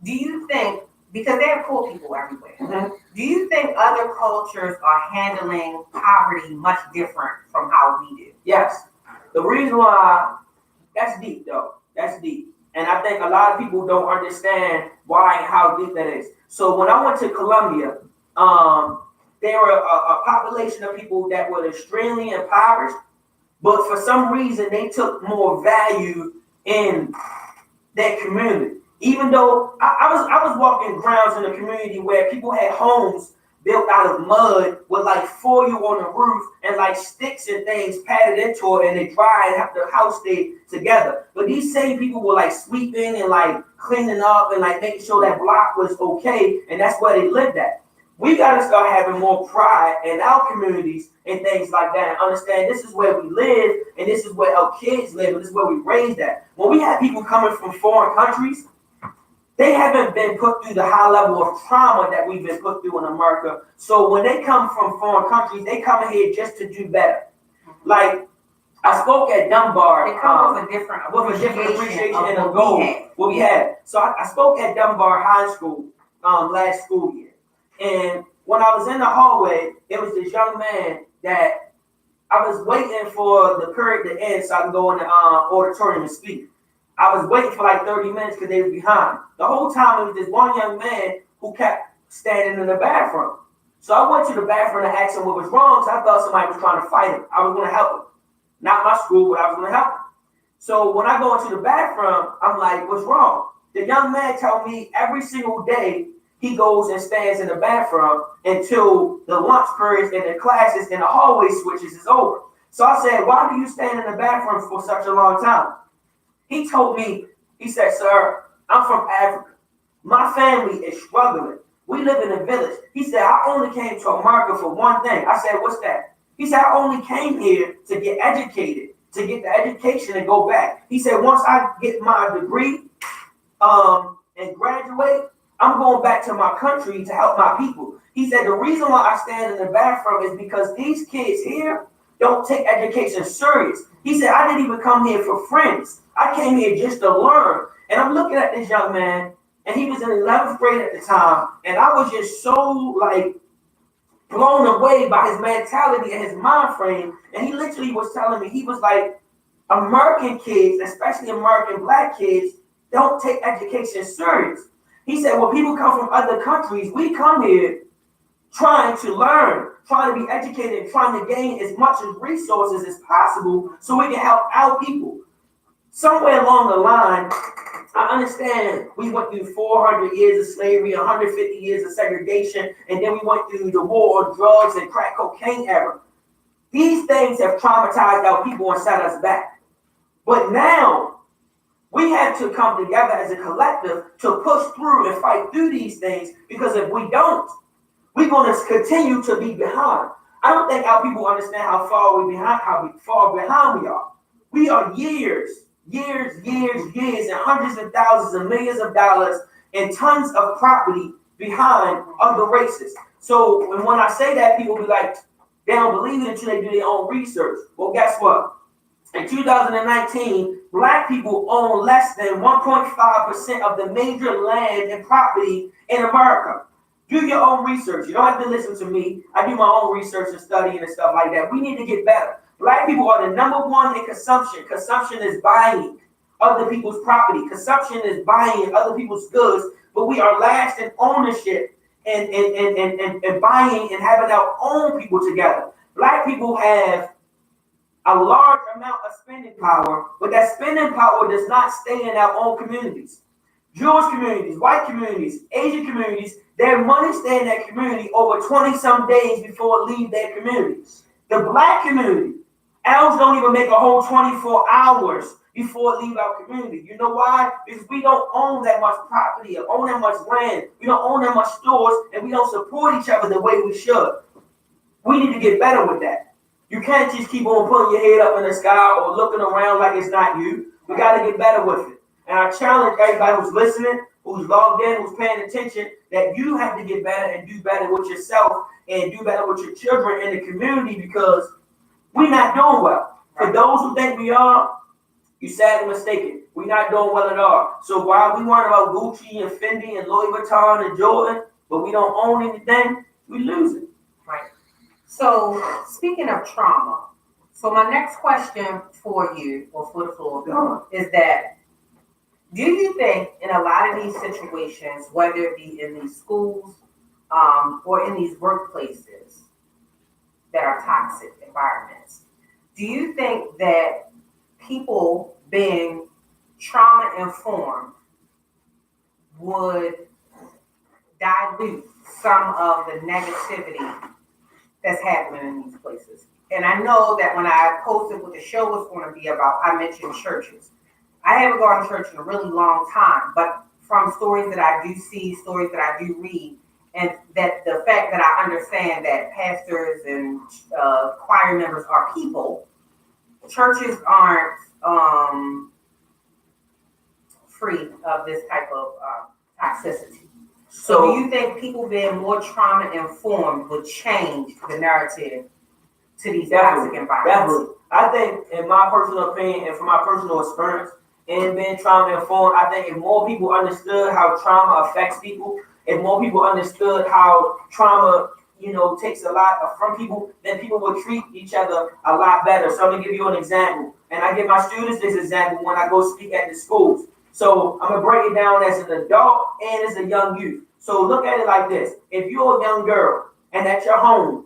do you think, because there are poor people everywhere, do you think other cultures are handling poverty much different from how we do? Yes. The reason why, that's deep though. That's deep. And I think a lot of people don't understand why and how deep that is. So when I went to Colombia, there were a population of people that were extremely impoverished, but for some reason they took more value in their community. Even though I was walking grounds in a community where people had homes built out of mud with like foil on the roof and like sticks and things padded into it, and they dry and have the house stay together. But these same people were like sweeping and like cleaning up and like making sure that block was okay, and that's where they lived at. We got to start having more pride in our communities and things like that, and understand this is where we live and this is where our kids live and this is where we raised at. When we have people coming from foreign countries, they haven't been put through the high level of trauma that we've been put through in America. So when they come from foreign countries, they come here just to do better. Like I spoke at Dunbar. They come with a different appreciation and a goal. What we had. So I spoke at Dunbar High School last school year. And when I was in the hallway, it was this young man that I was waiting for the period to end so I can go in the auditorium and speak. I was waiting for like 30 minutes because they were behind. The whole time it was this one young man who kept standing in the bathroom. So I went to the bathroom and asked him what was wrong, so I thought somebody was trying to fight him. I was going to help him. Not my school, but I was going to help him. So when I go into the bathroom, I'm like, what's wrong? The young man told me every single day he goes and stands in the bathroom until the lunch periods and the classes and the hallway switches is over. So I said, why do you stand in the bathroom for such a long time? He told me, he said, sir, I'm from Africa. My family is struggling. We live in a village. He said, I only came to America for one thing. I said, what's that? He said, I only came here to get educated, to get the education and go back. He said, once I get my degree and graduate, I'm going back to my country to help my people. He said, the reason why I stand in the bathroom is because these kids here don't take education serious. He said, I didn't even come here for friends. I came here just to learn. And I'm looking at this young man, and he was in 11th grade at the time, and I was just so like blown away by his mentality and his mind frame. And he literally was telling me, he was like, American kids, especially American black kids, don't take education serious. He said, when people come from other countries, we come here trying to learn, trying to be educated, trying to gain as much as resources as possible so we can help our people. Somewhere along the line, I understand we went through 400 years of slavery, 150 years of segregation, and then we went through the war on drugs and crack cocaine era. These things have traumatized our people and set us back. But now we have to come together as a collective to push through and fight through these things, because if we don't, we're going to continue to be behind. I don't think our people understand how far behind we are. We are years, and hundreds of thousands and millions of dollars and tons of property behind other races. So when I say that, people be like, they don't believe it until they do their own research. Well, guess what? In 2019, black people own less than 1.5% of the major land and property in America. Do your own research. You don't have to listen to me. I do my own research and studying and stuff like that. We need to get better. Black people are the number one in consumption. Consumption is buying other people's property. Consumption is buying other people's goods. But we are last in ownership and buying and having our own people together. Black people have a large amount of spending power, but that spending power does not stay in our own communities. Jewish communities, white communities, Asian communities, their money stay in that community over 20-some days before it leaves their communities. The black community, ours don't even make a whole 24 hours before it leaves our community. You know why? Because we don't own that much property or own that much land. We don't own that much stores, and we don't support each other the way we should. We need to get better with that. You can't just keep on putting your head up in the sky or looking around like it's not you. We got to get better with it. And I challenge everybody who's listening, who's logged in, who's paying attention, that you have to get better and do better with yourself and do better with your children in the community, because we're not doing well. For those who think we are, you're sadly mistaken. We're not doing well at all. So while we worry about Gucci and Fendi and Louis Vuitton and Jordan, but we don't own anything, we lose it. Right. So speaking of trauma, so my next question for you, or for the floor, is that, do you think in a lot of these situations, whether it be in these schools or in these workplaces that are toxic environments, do you think that people being trauma informed would dilute some of the negativity that's happening in these places? And I know that when I posted what the show was going to be about, I mentioned churches. I haven't gone to church in a really long time, but from stories that I do see, stories that I do read, and that the fact that I understand that pastors and choir members are people, churches aren't free of this type of toxicity. So do you think people being more trauma informed would change the narrative to these toxic environments? Definitely. I think, in my personal opinion and from my personal experience, and being trauma informed, I think if more people understood how trauma affects people, if more people understood how trauma, takes a lot from people, then people would treat each other a lot better. So I'm gonna give you an example, and I give my students this example when I go speak at the schools. So I'm gonna break it down as an adult and as a young youth. So look at it like this: if you're a young girl and at your home,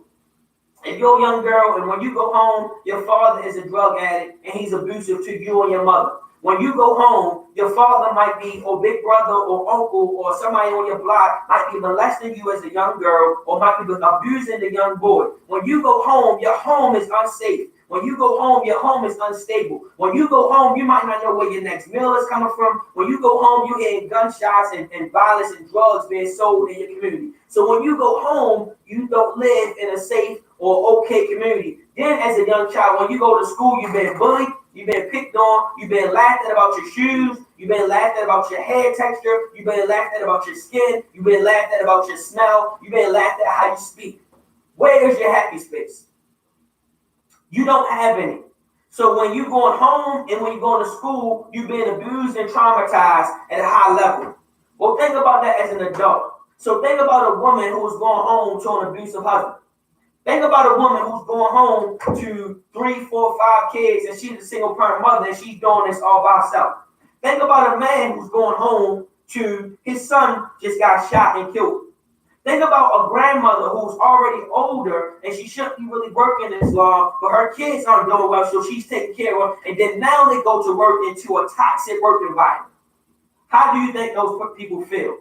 if you're a young girl and when you go home, your father is a drug addict and he's abusive to you and your mother. When you go home, your father might be, or big brother or uncle or somebody on your block might be molesting you as a young girl or might be abusing the young boy. When you go home, your home is unsafe. When you go home, your home is unstable. When you go home, you might not know where your next meal is coming from. When you go home, you're hearing gunshots and violence and drugs being sold in your community. So when you go home, you don't live in a safe or okay community. Then as a young child, when you go to school, you've been bullied, you've been picked on, you've been laughed at about your shoes, You've been laughed at about your hair texture. You've been laughed at about your skin. You've been laughed at about your smell. You've been laughed at how you speak. Where is your happy space? You don't have any. So when you're going home and when you're going to school, you've been abused and traumatized at a high level. Well, think about that as an adult. So think about a woman who's going home to an abusive husband. Think about a woman who's going home to 3, 4, 5 kids and she's a single parent mother and she's doing this all by herself. Think about a man who's going home to his son just got shot and killed. Think about a grandmother who's already older and she shouldn't be really working this long, but her kids aren't doing well, so she's taking care of them. And then now they go to work into a toxic work environment. How do you think those people feel?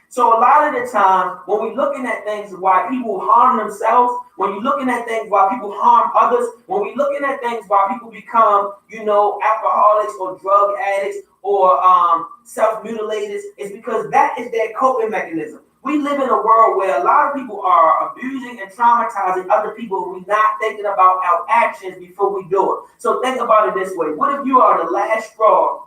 So a lot of the time, when we're looking at things why people harm themselves, when you're looking at things why people harm others, when we're looking at things why people become, alcoholics or drug addicts or self-mutilators, it's because that is their coping mechanism. We live in a world where a lot of people are abusing and traumatizing other people and we're not thinking about our actions before we do it. So think about it this way. What if you are the last straw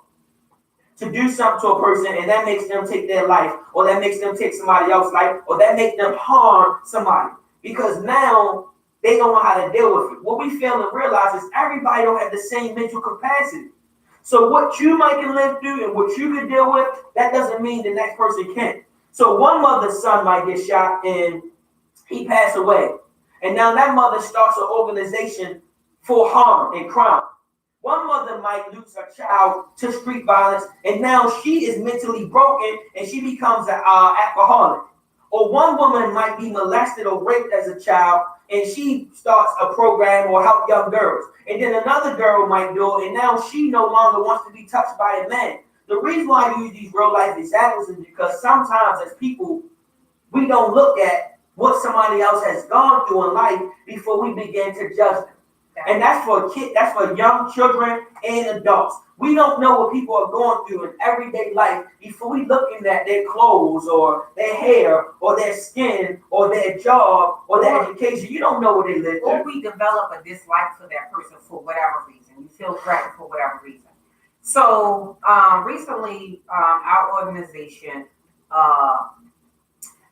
to do something to a person and that makes them take their life, or that makes them take somebody else's life, or that makes them harm somebody? Because now they don't know how to deal with it. What we fail to realize is everybody don't have the same mental capacity. So what you might can live through and what you can deal with, that doesn't mean the next person can. So one mother's son might get shot and he passed away. And now that mother starts an organization for harm and crime. One mother might lose her child to street violence, and now she is mentally broken and she becomes an alcoholic. Or one woman might be molested or raped as a child, and she starts a program or help young girls. And then another girl might do it, and now she no longer wants to be touched by a man. The reason why I use these real life examples is because sometimes as people, we don't look at what somebody else has gone through in life before we begin to judge them. And that's for kids, that's for young children and adults. We don't know what people are going through in everyday life before we looking at their clothes or their hair or their skin or their job or their education. You don't know what they live through. Or we develop a dislike for that person for whatever reason. You feel threatened for whatever reason. So recently, our organization,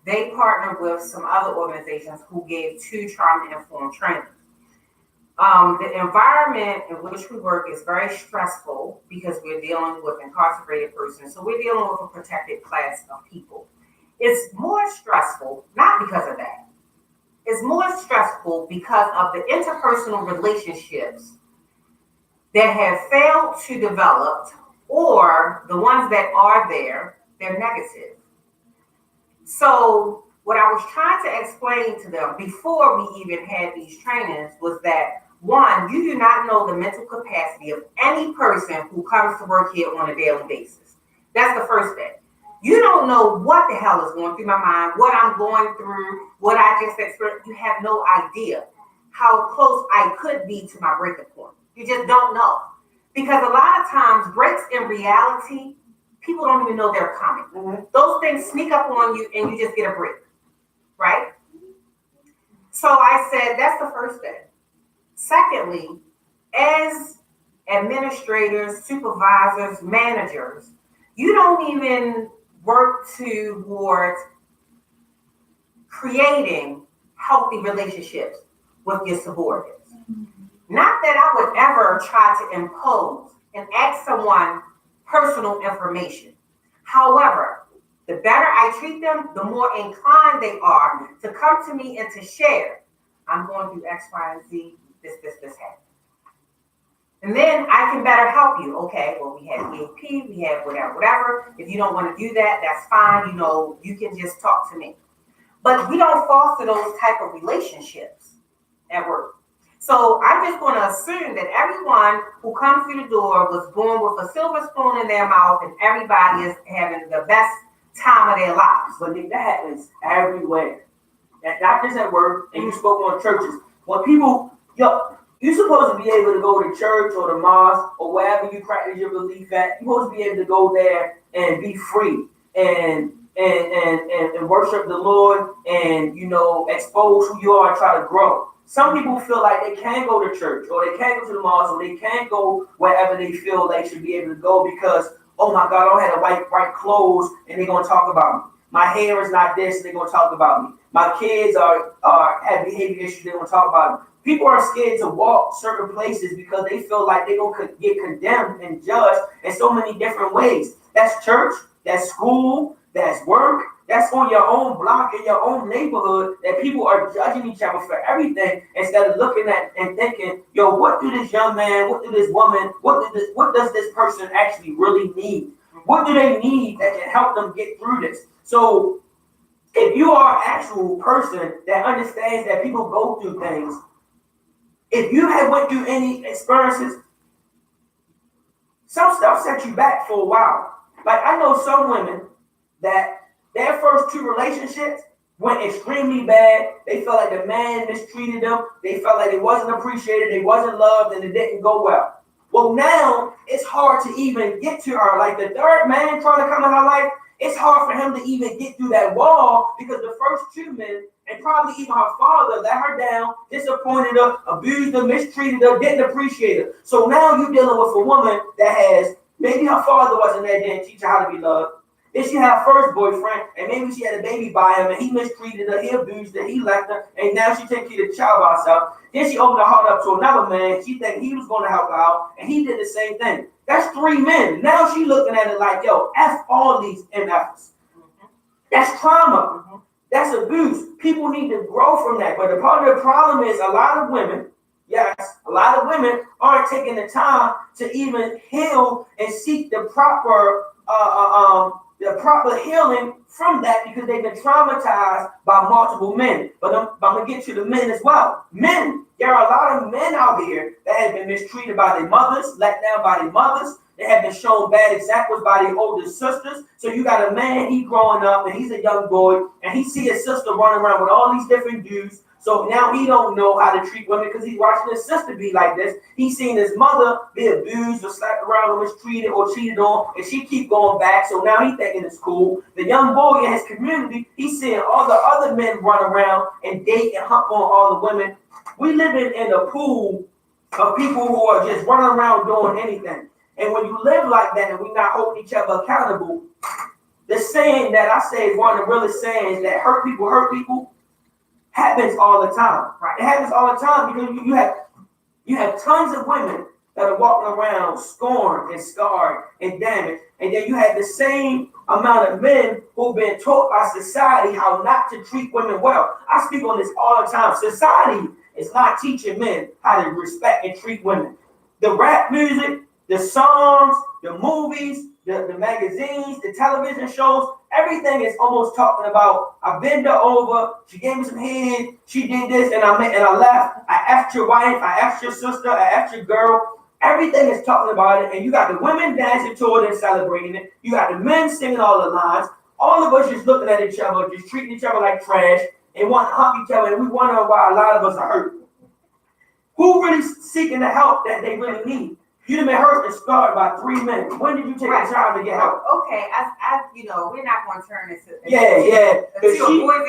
they partnered with some other organizations who gave 2 trauma-informed trainings. The environment in which we work is very stressful because we're dealing with incarcerated persons. So we're dealing with a protected class of people. It's more stressful, not because of that. It's more stressful because of the interpersonal relationships that have failed to develop, or the ones that are there, they're negative. So what I was trying to explain to them before we even had these trainings was that, one, you do not know the mental capacity of any person who comes to work here on a daily basis. That's the first thing. You don't know what the hell is going through my mind, what I'm going through, what I just experienced. You have no idea how close I could be to my breaking point. You just don't know. Because a lot of times, breaks in reality, people don't even know they're coming. Mm-hmm. Those things sneak up on you and you just get a break, right? So I said, that's the first thing. Secondly, as administrators, supervisors, managers, you don't even work towards creating healthy relationships with your subordinates. Not that I would ever try to impose and ask someone personal information. However, the better I treat them, the more inclined they are to come to me and to share. I'm going through X, Y, and Z, this happened. And then I can better help you. Okay, well, we have EAP, we have whatever. If you don't want to do that, that's fine. You can just talk to me. But we don't foster those type of relationships at work. So I'm just going to assume that everyone who comes through the door was born with a silver spoon in their mouth and everybody is having the best time of their lives. But that happens everywhere. Not just at work, and you spoke on churches. When people, you're supposed to be able to go to church or the mosque or wherever you practice your belief at. You're supposed to be able to go there and be free and worship the Lord and, expose who you are and try to grow. Some people feel like they can't go to church or they can't go to the mosque or they can't go wherever they feel they should be able to go because oh my God, I don't have the right clothes, and they're gonna talk about me. My hair is not this, and they're gonna talk about me. My kids are have behavior issues, they're gonna talk about me. People are scared to walk certain places because they feel like they're gonna get condemned and judged in so many different ways. That's church, that's school, that's work, that's on your own block in your own neighborhood that people are judging each other for everything instead of looking at and thinking, yo, what do this young man, what do this woman, what does this person actually really need? What do they need that can help them get through this? So if you are an actual person that understands that people go through things, if you have went through any experiences, some stuff set you back for a while. Like I know some women that their first two relationships went extremely bad. They felt like the man mistreated them. They felt like it wasn't appreciated. They wasn't loved, and it didn't go well. Well, now it's hard to even get to her. Like the third man trying to come in her life, it's hard for him to even get through that wall because the first two men, and probably even her father, let her down, disappointed her, abused her, mistreated her, didn't appreciate her. So now you're dealing with a woman that has maybe her father wasn't there, didn't teach her how to be loved. Then she had her first boyfriend, and maybe she had a baby by him, and he mistreated her, he abused her, he left her, and now she taking care of the child by herself. Then she opened her heart up to another man. She think he was going to help her out, and he did the same thing. That's three men. Now she looking at it like, yo, F all these MFs. That's trauma. That's abuse. People need to grow from that. But the part of the problem is a lot of women, yes, a lot of women aren't taking the time to even heal and seek the proper healing from that because they've been traumatized by multiple men. But I'm going to get to the men as well. Men, there are a lot of men out here that have been mistreated by their mothers, let down by their mothers. They have been shown bad examples by their older sisters. So you got a man, he growing up, and he's a young boy, and he see his sister running around with all these different dudes. So now he don't know how to treat women because he's watching his sister be like this. He's seen his mother be abused or slapped around or mistreated or cheated on, and she keep going back. So now he thinking it's cool. The young boy in his community, he's seeing all the other men run around and date and hump on all the women. We live in a pool of people who are just running around doing anything. And when you live like that and we're not holding each other accountable, the saying that I say is one of the realest sayings that hurt people happens all the time. Right? It happens all the time because you have tons of women that are walking around scorned and scarred and damaged. And then you have the same amount of men who've been taught by society how not to treat women well. I speak on this all the time. Society is not teaching men how to respect and treat women. The rap music, the songs, the movies, the magazines, the television shows, everything is almost talking about, I bend her over, she gave me some head, she did this, and I left, I effed your wife, I effed your sister, I effed your girl. Everything is talking about it, and you got the women dancing to it and celebrating it. You got the men singing all the lines. All of us just looking at each other, just treating each other like trash, and want to hump each other, and we wonder why a lot of us are hurt. Who really seeking the help that they really need? You've been hurt and scarred by three men. When did you take the time to get help? Okay, we're not going to turn this into boys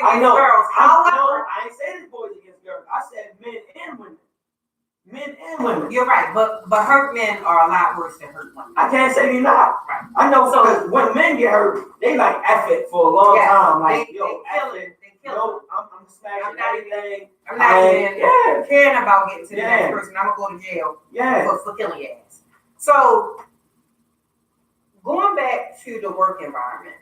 against girls. However, I ain't saying it's boys against girls. I said men and women. Men and women. You're right, but hurt men are a lot worse than hurt women. I can't say you're not. Right. I know. So when men get hurt, they like F it for a long time. Like they kill it. I'm smashing everything. I'm not even caring about getting to the next person. I'm gonna go to jail for killing your ass. So going back to the work environment,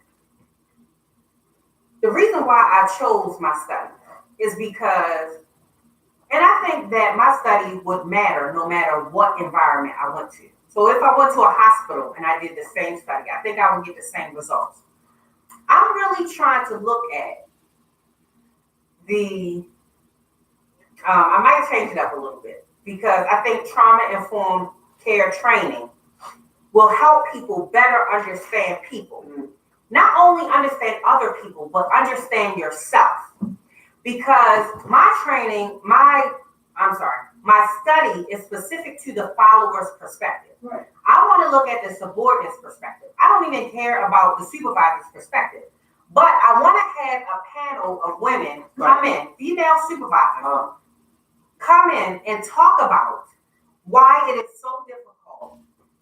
the reason why I chose my study is because, and I think that my study would matter no matter what environment I went to. So if I went to a hospital and I did the same study, I think I would get the same results. I'm really trying to look at I might change it up a little bit because I think trauma-informed care training will help people better understand people. Not only understand other people, but understand yourself. Because my study is specific to the follower's perspective. Right. I want to look at the subordinate's perspective. I don't even care about the supervisor's perspective. But I want to have a panel of women come in, female supervisors, come in and talk about why it is so difficult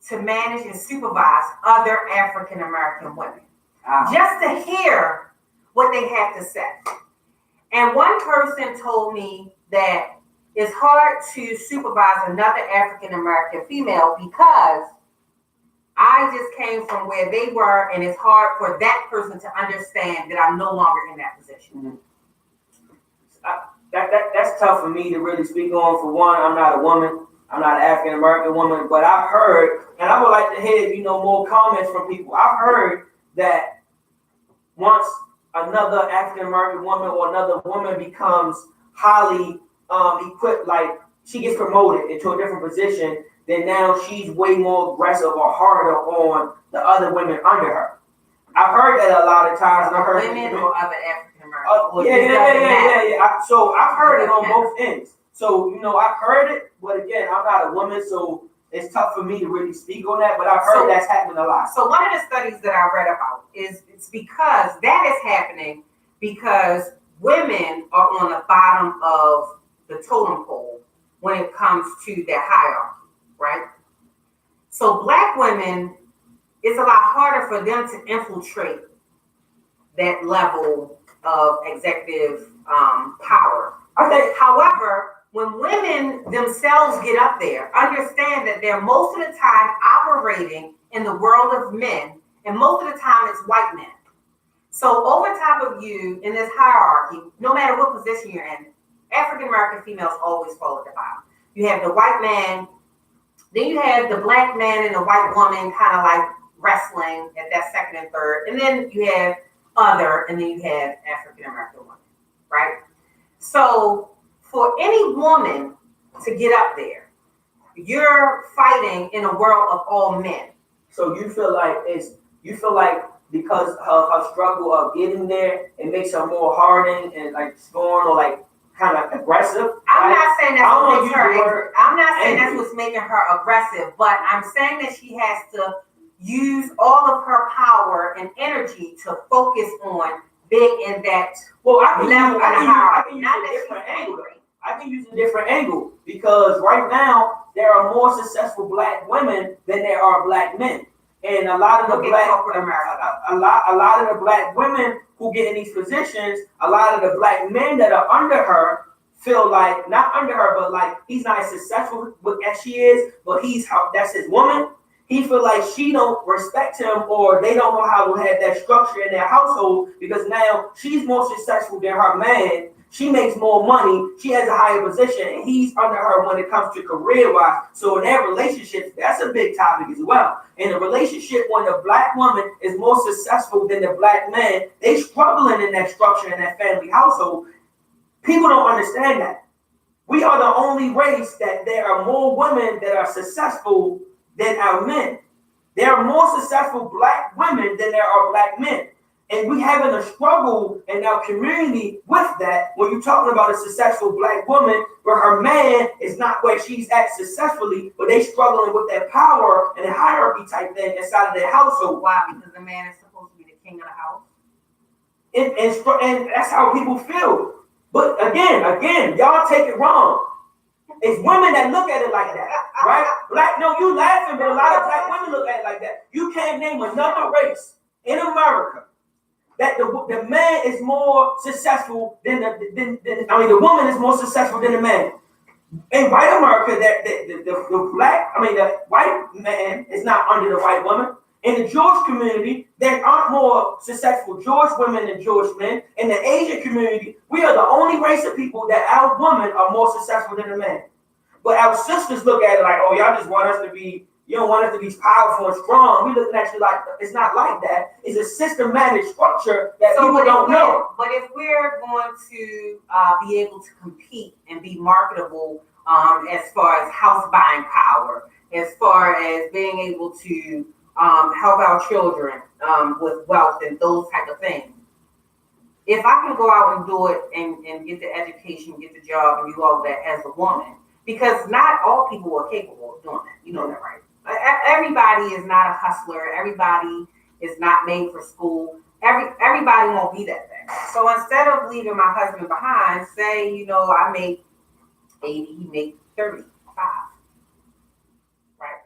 to manage and supervise other African American women, just to hear what they have to say. And one person told me that it's hard to supervise another African American female because I just came from where they were, and it's hard for that person to understand that I'm no longer in that position. Mm-hmm. That's tough for me to really speak on. For one, I'm not a woman. I'm not an African American woman, but I've heard, and I would like to hear, more comments from people. I've heard that once another African American woman or another woman becomes highly equipped, like she gets promoted into a different position, then now she's way more aggressive or harder on the other women under her. I've heard that a lot of times, and I heard women or other African Americans. Yeah. So I've heard it on both ends. So I've heard it, but again, I'm not a woman, so it's tough for me to really speak on that. But I've heard that's happening a lot. So one of the studies that I read about is it's because that is happening because women are on the bottom of the totem pole when it comes to their hierarchy, right? So Black women, it's a lot harder for them to infiltrate that level of executive power. However, when women themselves get up there, understand that they're most of the time operating in the world of men, and most of the time it's white men. So over top of you in this hierarchy, no matter what position you're in, African American females always fall at the bottom. You have the white man, then you have the Black man and the white woman kind of like wrestling at that second and third, and then you have other, and then you have African American women, right? So for any woman to get up there, you're fighting in a world of all men. So you feel like because of her struggle of getting there, it makes her more hardened and like scorned or like kind of aggressive. I'm not saying that's what makes her. I'm not saying that's what's making her aggressive, but I'm saying that she has to use all of her power and energy to focus on being in that level. I can use a different angle because right now there are more successful Black women than there are Black men, and a lot of the a lot of the Black women who get in these positions, a lot of the Black men that are under her feel like not under her, but like he's not as successful as she is, but that's his woman. He feel like she don't respect him, or they don't know how to have that structure in their household because now she's more successful than her man. She makes more money. She has a higher position, and he's under her when it comes to career-wise. So in their relationship, that's a big topic as well. In a relationship, when the Black woman is more successful than the Black man, they struggling in that structure in that family household. People don't understand that. We are the only race that there are more women that are successful than our men. There are more successful Black women than there are Black men. And we having a struggle in our community with that when you're talking about a successful Black woman where her man is not where she's at successfully, but they struggling with that power and the hierarchy type thing inside of their household. Why? Because the man is supposed to be the king of the house. And that's how people feel. But again, y'all take it wrong. It's women that look at it like that, right? You laughing, but a lot of Black women look at it like that. You can't name another race in America that the man is more successful than the woman is more successful than the man. In white America, the white man is not under the white woman. In the Jewish community, there aren't more successful Jewish women than Jewish men. In the Asian community, we are the only race of people that our women are more successful than the men. But our sisters look at it like, oh, y'all just want us to be, you don't want us to be powerful and strong. We look at you like, it's not like that. It's a systematic structure that people don't know. But if we're going to be able to compete and be marketable as far as house buying power, as far as being able to help our children with wealth and those type of things. If I can go out and do it and get the education, get the job, and do all of that as a woman, because not all people are capable of doing that. You know that, right? Everybody is not a hustler. Everybody is not made for school. Everybody won't be that thing. So instead of leaving my husband behind, say, I make 80, he make 35, right?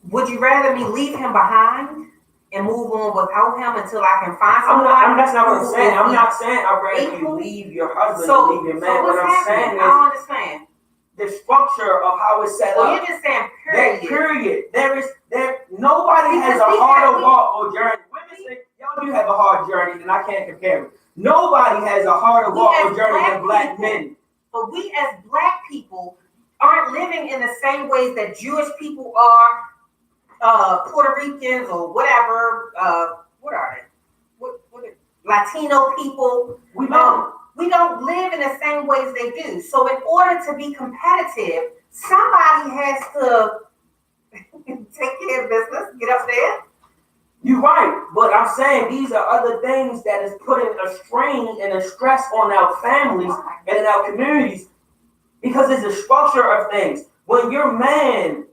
Would you rather me leave him behind and move on without him until I can find That's not what I'm saying. I'm not saying I'd rather you equal? leave your husband So, and leave your man. so what's What I'm happening? saying I is don't understand. the structure of how it's set Well, up. you're just saying That period. Nobody has Because a we harder have- walk or journey. Women say, y'all do have a hard journey, and I can't compare it. Nobody has a harder walk or journey than black men. But we as black people aren't living in the same ways that Jewish people are, Puerto Ricans or whatever, what are they? What Latino people. We don't. We don't live in the same ways they do. So in order to be competitive, somebody has to take care of business, get up there. You're right, but I'm saying these are other things that is putting a strain and a stress on our families and in our communities because it's a structure of things. When your man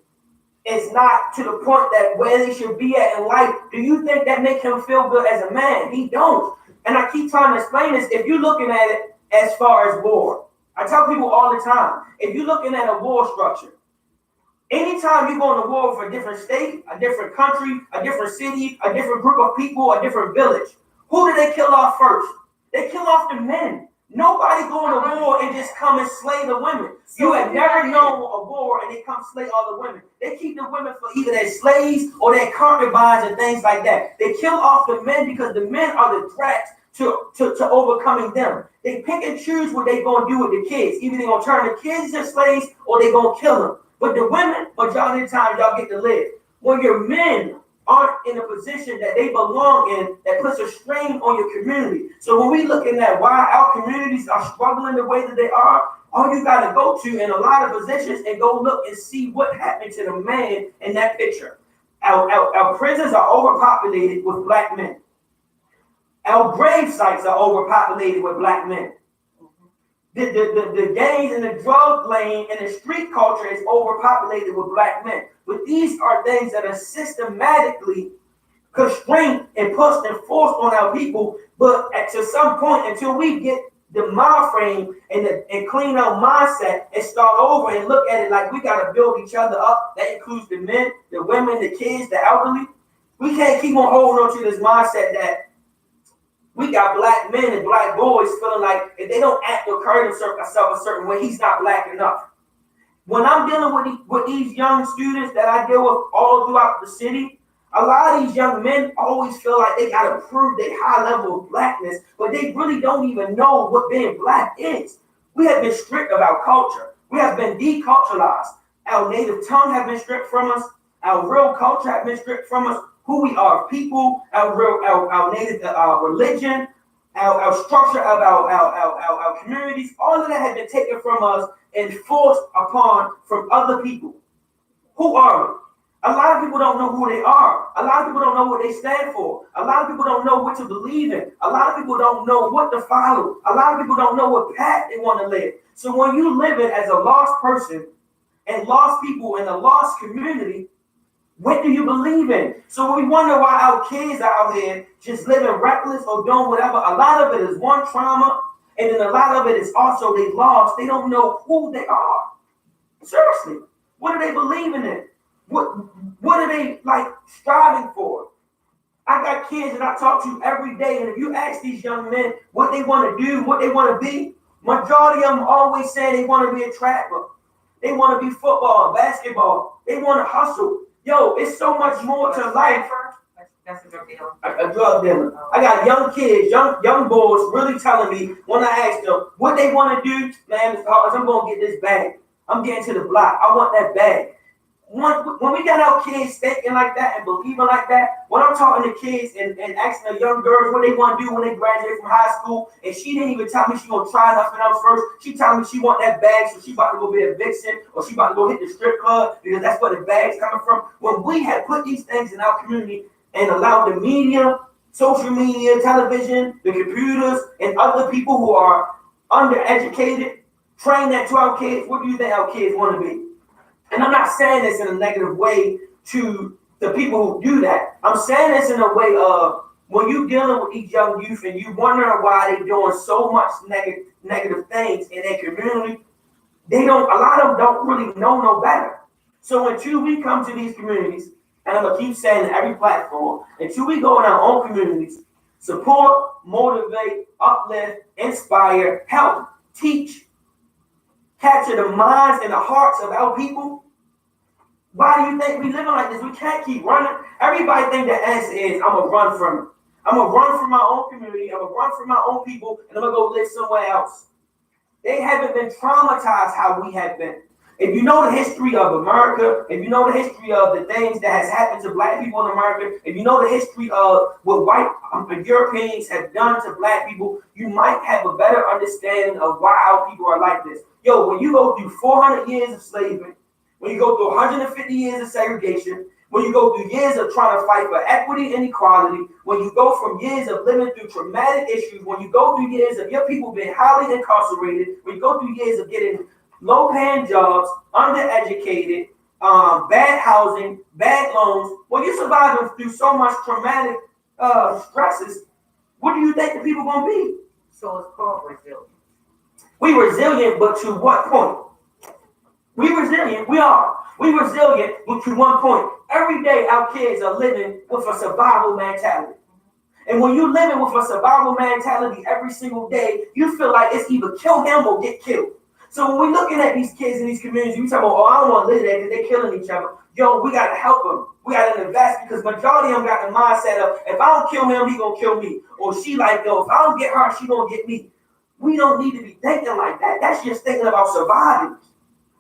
is not to the point that where they should be at in life, do you think that make him feel good as a man? He don't. And I keep trying to explain this. If you're looking at it as far as war, I tell people all the time, if you're looking at a war structure, anytime you go into war for a different state, a different country, a different city, a different group of people, a different village, who do they kill off first? They kill off the men. Nobody go into war and just come and slay the women. You have never known a war and they come slay all the women. They keep the women for either their slaves or their concubines and things like that. They kill off the men because the men are the threats to overcoming them. They pick and choose what they gonna do with the kids. Either they gonna turn the kids into slaves or they gonna kill them. But the women, majority of the time, y'all get to live. When your men aren't in a position that they belong in, that puts a strain on your community. So when we looking at why our communities are struggling the way that they are, all you got to go to in a lot of positions and go look and see what happened to the man in that picture. Our prisons are overpopulated with black men. Our grave sites are overpopulated with black men. The gangs and the drug lane and the street culture is overpopulated with black men. But these are things that are systematically constrained and pushed and forced on our people. But to some point, until we get the mind frame and clean our mindset and start over and look at it like we got to build each other up, that includes the men, the women, the kids, the elderly. We can't keep on holding on to this mindset that we got black men and black boys feeling like if they don't act or carry themselves a certain way, he's not black enough. When I'm dealing with these young students that I deal with all throughout the city, a lot of these young men always feel like they got to prove their high level of blackness, but they really don't even know what being black is. We have been stripped of our culture. We have been deculturalized. Our native tongue has been stripped from us. Our real culture has been stripped from us. Who we are, people, our native religion, our structure of our communities, all of that has been taken from us and forced upon from other people. Who are we? A lot of people don't know who they are. A lot of people don't know what they stand for. A lot of people don't know what to believe in. A lot of people don't know what to follow. A lot of people don't know what path they want to live. So when you live it as a lost person and lost people in a lost community, what do you believe in? So when we wonder why our kids are out here just living reckless or doing whatever, a lot of it is one trauma, and then a lot of it is also they lost. They don't know who they are. Seriously, what are they believing in? What are they like striving for? I got kids that I talk to every day, and if you ask these young men what they want to do, what they want to be, majority of them always say they want to be a trapper. They want to be football, basketball. They want to hustle. Yo, it's so much more to life. That's a drug dealer. A drug dealer. I got young kids, young boys really telling me when I ask them what they want to do, man, I'm going to get this bag. I'm getting to the block. I want that bag. When we got our kids thinking like that and believing like that, when I'm talking to kids and asking the young girls what they want to do when they graduate from high school, and she didn't even tell me she gonna try nothing else first. She told me she want that bag, so she about to go be a vixen, or she about to go hit the strip club because that's where the bag's coming from. When we had put these things in our community and allowed the media, social media, television, the computers, and other people who are undereducated, train that to our kids, what do you think our kids want to be? And I'm not saying this in a negative way to the people who do that. I'm saying this in a way of when you're dealing with these young youth and you wondering why they're doing so much negative things in their community, a lot of them don't really know no better. So until we come to these communities and I'm gonna keep saying it every platform, until we go in our own communities, support, motivate, uplift, inspire, help, teach, capture the minds and the hearts of our people. Why do you think we living like this? We can't keep running. Everybody think the answer is I'm gonna run from it. I'm gonna run from my own community. I'm gonna run from my own people, and I'm gonna go live somewhere else. They haven't been traumatized how we have been. If you know the history of America, if you know the history of the things that has happened to black people in America, if you know the history of what white Europeans have done to black people, you might have a better understanding of why our people are like this. Yo, when you go through 400 years of slavery, when you go through 150 years of segregation, when you go through years of trying to fight for equity and equality, when you go from years of living through traumatic issues, when you go through years of your people being highly incarcerated, when you go through years of getting low-paying jobs, undereducated, bad housing, bad loans, when you're surviving through so much traumatic stresses, what do you think the people going to be? So it's called resilience. We resilient, but to what point? We resilient, we are. We resilient, but to one point. Every day our kids are living with a survival mentality. And when you're living with a survival mentality every single day, you feel like it's either kill him or get killed. So when we're looking at these kids in these communities, we talk about, oh, I don't want to live there because they're killing each other. Yo, we got to help them. We got to invest, because majority of them got the mindset of, if I don't kill him, he going to kill me. Or she like, yo, if I don't get her, she going to get me. We don't need to be thinking like that. That's just thinking about surviving.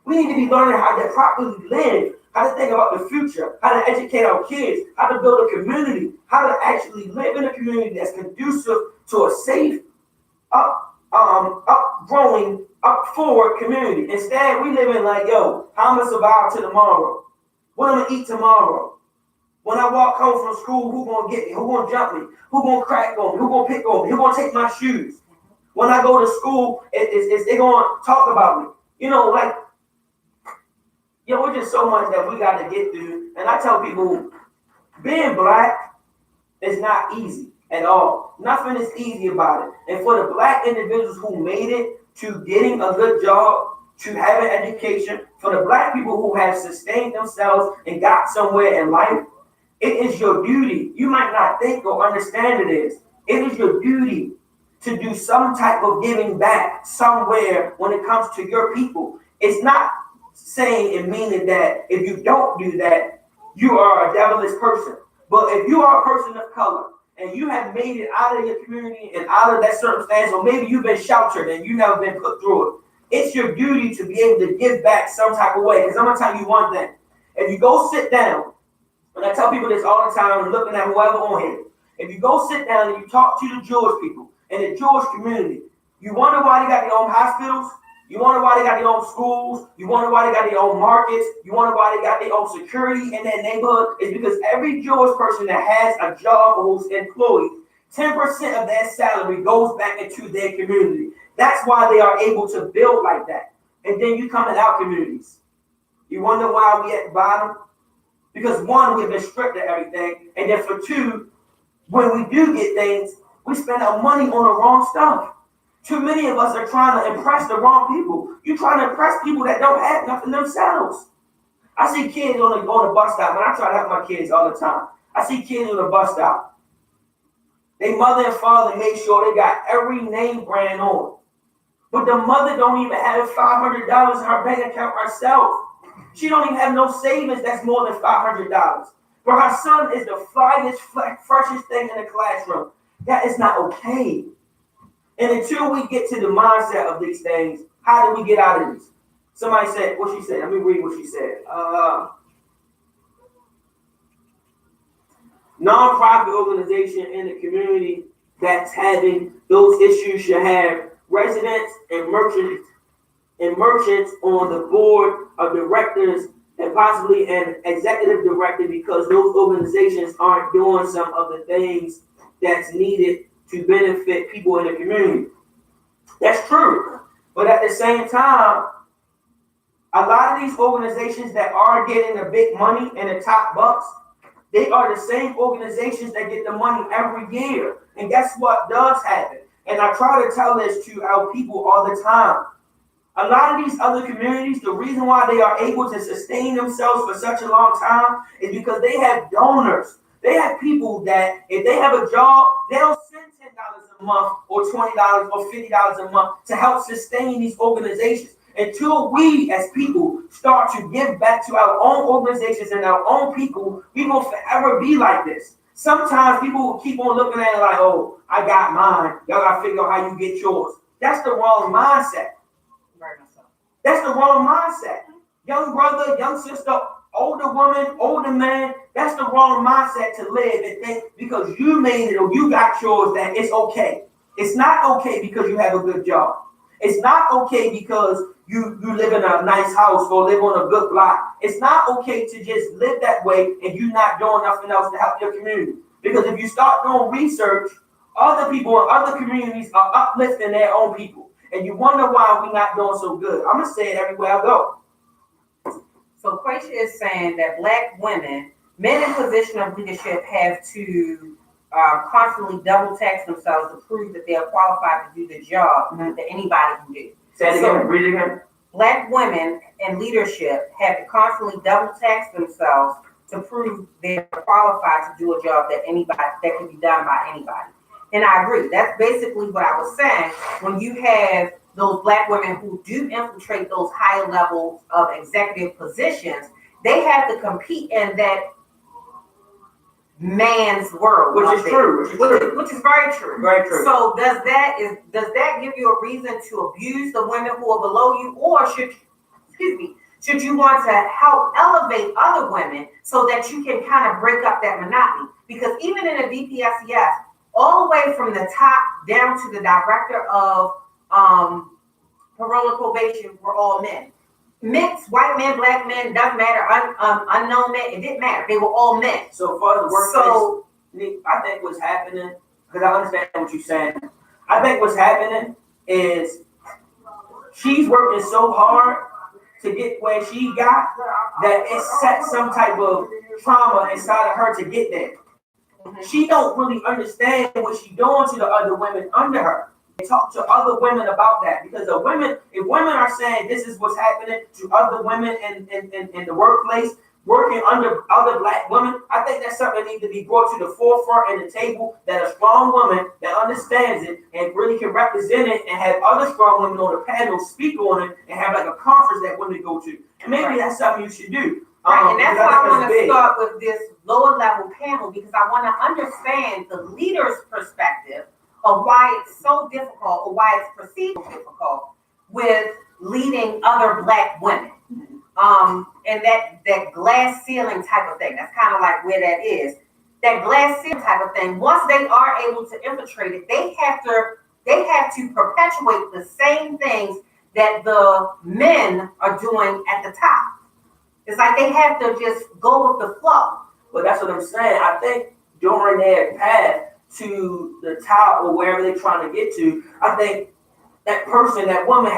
We need to be learning how to properly live, how to think about the future, how to educate our kids, how to build a community, how to actually live in a community that's conducive to a safe, upgrowing, up forward community. Instead, we live in like, yo, how I'm gonna survive to tomorrow? What I'm gonna eat tomorrow? When I walk home from school, who gonna get me? Who gonna jump me? Who gonna crack on me? Who gonna pick on me? Who gonna take my shoes? When I go to school, is they gonna talk about me? You know, like, yo, it's just so much that we got to get through. And I tell people, being black is not easy at all. Nothing is easy about it. And for the black individuals who made it to getting a good job, to having education, for the black people who have sustained themselves and got somewhere in life, it is your duty. You might not think or understand it is. It is your duty to do some type of giving back somewhere when it comes to your people. It's not saying and meaning that if you don't do that, you are a devilish person. But if you are a person of color and you have made it out of your community and out of that circumstance, or maybe you've been sheltered and you never been put through it, it's your duty to be able to give back some type of way. Because I'm going to tell you one thing. If you go sit down, and I tell people this all the time, looking at whoever on here, if you go sit down and you talk to the Jewish people in the Jewish community, you wonder why they got their own hospitals? You wonder why they got their own schools? You wonder why they got their own markets? You wonder why they got their own security in their neighborhood? It's because every Jewish person that has a job or who's employed, 10% of their salary goes back into their community. That's why they are able to build like that. And then you come in our communities. You wonder why we at the bottom? Because one, we've been stripped of everything. And then for two, when we do get things, we spend our money on the wrong stuff. Too many of us are trying to impress the wrong people. You're trying to impress people that don't have nothing themselves. I see kids on the bus stop, and I try to help my kids all the time. I see kids on the bus stop. Their mother and father made sure they got every name brand on. But the mother don't even have $500 in her bank account herself. She don't even have no savings that's more than $500. But her son is the flyest, freshest thing in the classroom. That is not okay. And until we get to the mindset of these things, how do we get out of this? Somebody said, what she said? Let me read what she said. Nonprofit organization in the community that's having those issues should have residents and merchants on the board of directors and possibly an executive director, because those organizations aren't doing some of the things that's needed to benefit people in the community. That's true. But at the same time, a lot of these organizations that are getting the big money and the top bucks, they are the same organizations that get the money every year. And guess what does happen? And I try to tell this to our people all the time. A lot of these other communities, the reason why they are able to sustain themselves for such a long time is because they have donors. They have people that if they have a job, they'll send $10 a month or $20 or $50 a month to help sustain these organizations. Until we as people start to give back to our own organizations and our own people, we will forever be like this. Sometimes people will keep on looking at it like, oh, I got mine. Y'all gotta figure out how you get yours. That's the wrong mindset. Very much so. That's the wrong mindset. Young brother, young sister, older woman, older man, that's the wrong mindset to live and think because you made it or you got yours that it's okay. It's not okay because you have a good job. It's not okay because you live in a nice house or live on a good block. It's not okay to just live that way and you not doing nothing else to help your community. Because if you start doing research, other people in other communities are uplifting their own people. And you wonder why we're not doing so good. I'm going to say it everywhere I go. So Quaisha is saying that Black women, men in position of leadership, have to constantly double tax themselves to prove that they are qualified to do the job that anybody can do. Say it again, read it again. Black women in leadership have to constantly double tax themselves to prove they're qualified to do a job that can be done by anybody. And I agree. That's basically what I was saying. When you have those Black women who do infiltrate those higher levels of executive positions, they have to compete in that man's world, which is true. Which is very true. Very true. So does that give you a reason to abuse the women who are below you, or should you want to help elevate other women so that you can kind of break up that monotony? Because even in a DPSCS, all the way from the top down to the director of parole and probation were all men. Mixed, white men, Black men, doesn't matter, unknown men, it didn't matter. They were all men. So far as the workplace, I think what's happening, because I understand what you're saying, I think what's happening is she's working so hard to get where she got that it set some type of trauma inside of her to get there. She don't really understand what she's doing to the other women under her. Talk to other women about that, because if women are saying this is what's happening to other women in the workplace, working under other Black women, I think that's something that needs to be brought to the forefront and the table, that a strong woman that understands it and really can represent it and have other strong women on the panel speak on it and have like a conference that women go to. And maybe that's something you should do. Right, and that's why I want to start with this lower level panel, because I want to understand the leader's perspective of why it's so difficult, or why it's perceived difficult with leading other Black women. And that glass ceiling type of thing, that's kind of like where that is. That glass ceiling type of thing, once they are able to infiltrate it, they have to perpetuate the same things that the men are doing at the top. It's like they have to just go with the flow. But that's what I'm saying. I think during their path to the top or wherever they're trying to get to, I think that woman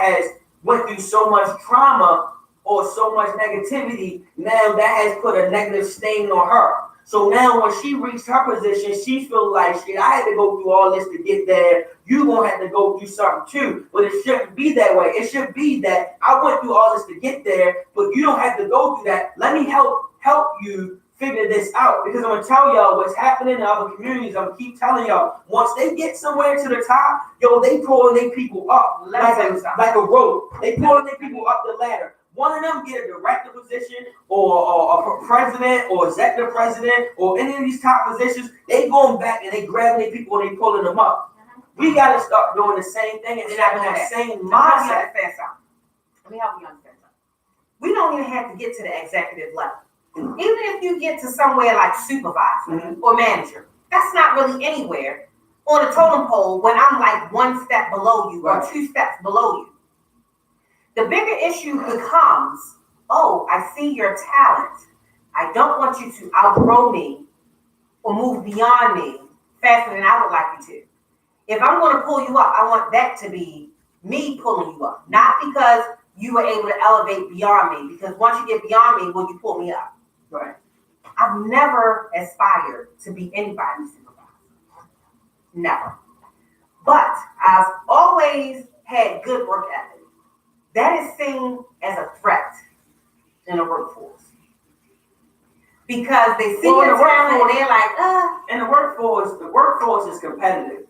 went through so much trauma or so much negativity. Now that has put a negative stain on her. So now when she reached her position, she feels like, shit, I had to go through all this to get there. You gonna have to go through something too. But it shouldn't be that way. It should be that I went through all this to get there, but you don't have to go through that. Let me help you figure this out. Because I'm gonna tell y'all what's happening in other communities. I'm gonna keep telling y'all, once they get somewhere to the top, they pulling their people up like a rope. They pulling their people up the ladder. One of them get a director position or a president or executive president or any of these top positions, they going back and they grabbing their people and they pulling them up. We got to start doing the same thing and having that same mindset. Let me help you understand something. We don't even have to get to the executive level. Even if you get to somewhere like supervisor or manager, that's not really anywhere on the totem pole when I'm like one step below you or 2 steps below you. The bigger issue becomes, I see your talent. I don't want you to outgrow me or move beyond me faster than I would like you to. If I'm going to pull you up, I want that to be me pulling you up, not because you were able to elevate beyond me. Because once you get beyond me, will you pull me up? Right. I've never aspired to be anybody's supervisor. Never. But I've always had good work ethic. that is seen as a threat in the workforce because they see your talent and they're like, And the workforce is competitive,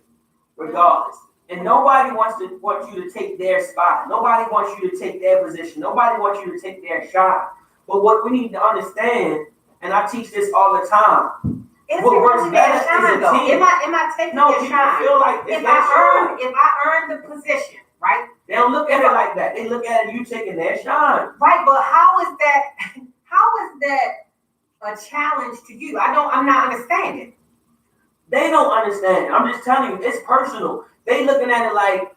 regardless. And nobody wants you to take their spot. Nobody wants you to take their position. Nobody wants you to take their shot. But what we need to understand, and I teach this all the time, Is what works better is a team. Am I taking your shine? Feel like if I earn the position, right? They don't look at it like that. They look at it, you taking their shine. Right, but how is that a challenge to you? I'm not understanding. They don't understand. I'm just telling you, it's personal. They looking at it like,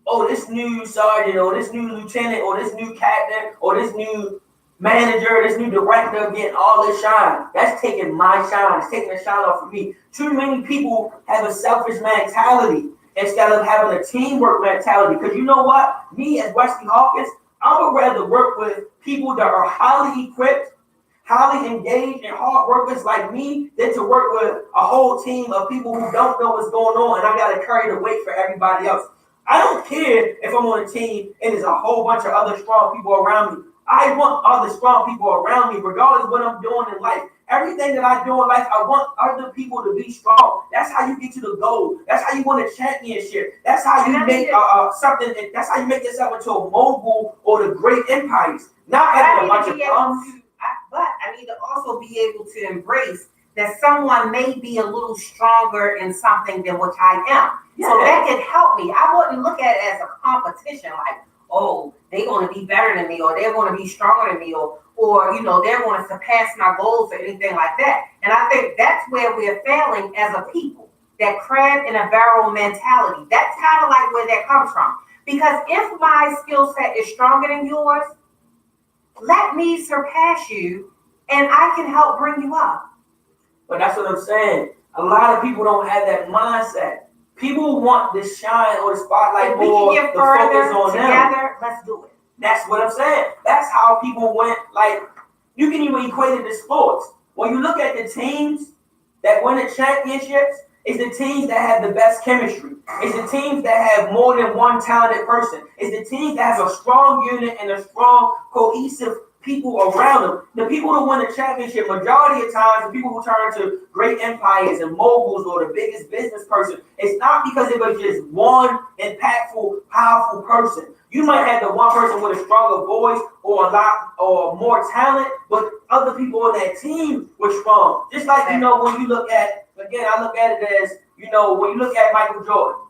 oh, this new sergeant, or this new lieutenant, or this new captain, or this new manager, this new director getting all this shine. That's taking my shine. It's taking the shine off of me. Too many people have a selfish mentality instead of having a teamwork mentality. Because you know what? Me as Wesley Hawkins, I would rather work with people that are highly equipped, highly engaged, and hard workers like me than to work with a whole team of people who don't know what's going on and I got to carry the weight for everybody else. I don't care if I'm on a team and there's a whole bunch of other strong people around me. I want other strong people around me, regardless of what I'm doing in life. Everything that I do in life, I want other people to be strong. That's how you get to the goal. That's how you win a championship. That's how you make something. That's how you make yourself into a mogul or the great empires. Not having a bunch of bums. But I need to also be able to embrace that someone may be a little stronger in something than which I am. Yeah. So that can help me. I wouldn't look at it as a competition, like, oh, they're going to be better than me, or they're going to be stronger than me, or they're going to surpass my goals or anything like that. And I think that's where we're failing as a people, that crab in a barrel mentality. That's kind of like where that comes from. Because if my skill set is stronger than yours, let me surpass you and I can help bring you up. But that's what I'm saying. A lot of people don't have that mindset. People want the shine or the spotlight more, the focus on together, them. Let's do it. That's what I'm saying. That's how people went. Like, you can even equate it to sports. When you look at the teams that win the championships, it's the teams that have the best chemistry. It's the teams that have more than one talented person. It's the teams that have a strong unit and a strong, cohesive people around them. The people who win the championship, majority of times, the people who turn to great empires and moguls or the biggest business person, it's not because it was just one impactful, powerful person. You might have the one person with a stronger voice or a lot or more talent, but other people on that team were strong. Just like, when you look at, again, I look at it as, when you look at Michael Jordan,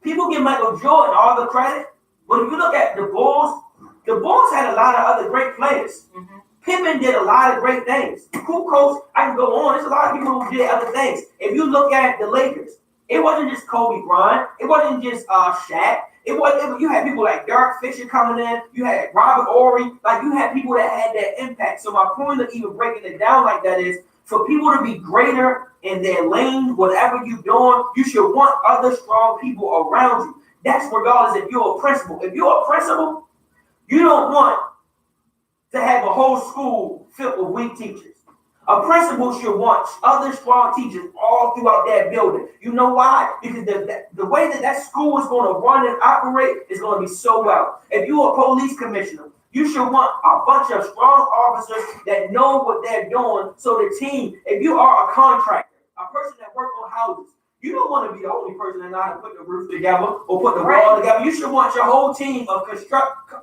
people give Michael Jordan all the credit, but if you look at the Bulls had a lot of other great players. Mm-hmm. Pippen did a lot of great things. Cool coach, I can go on. There's a lot of people who did other things. If you look at the Lakers, it wasn't just Kobe Bryant. It wasn't just Shaq. You had people like Derek Fisher coming in. You had Robert Horry. Like, you had people that had that impact. So my point of even breaking it down like that is, for people to be greater in their lane, whatever you're doing, you should want other strong people around you. That's regardless if you're a principal. If you're a principal, you don't want to have a whole school filled with weak teachers. A principal should want other strong teachers all throughout that building. You know why? Because the way that school is going to run and operate is going to be so well. If you're a police commissioner, you should want a bunch of strong officers that know what they're doing. So the team, if you are a contractor, a person that works on houses, you don't want to be the only person that knows how to put the roof together or put the wall together. You should want your whole team of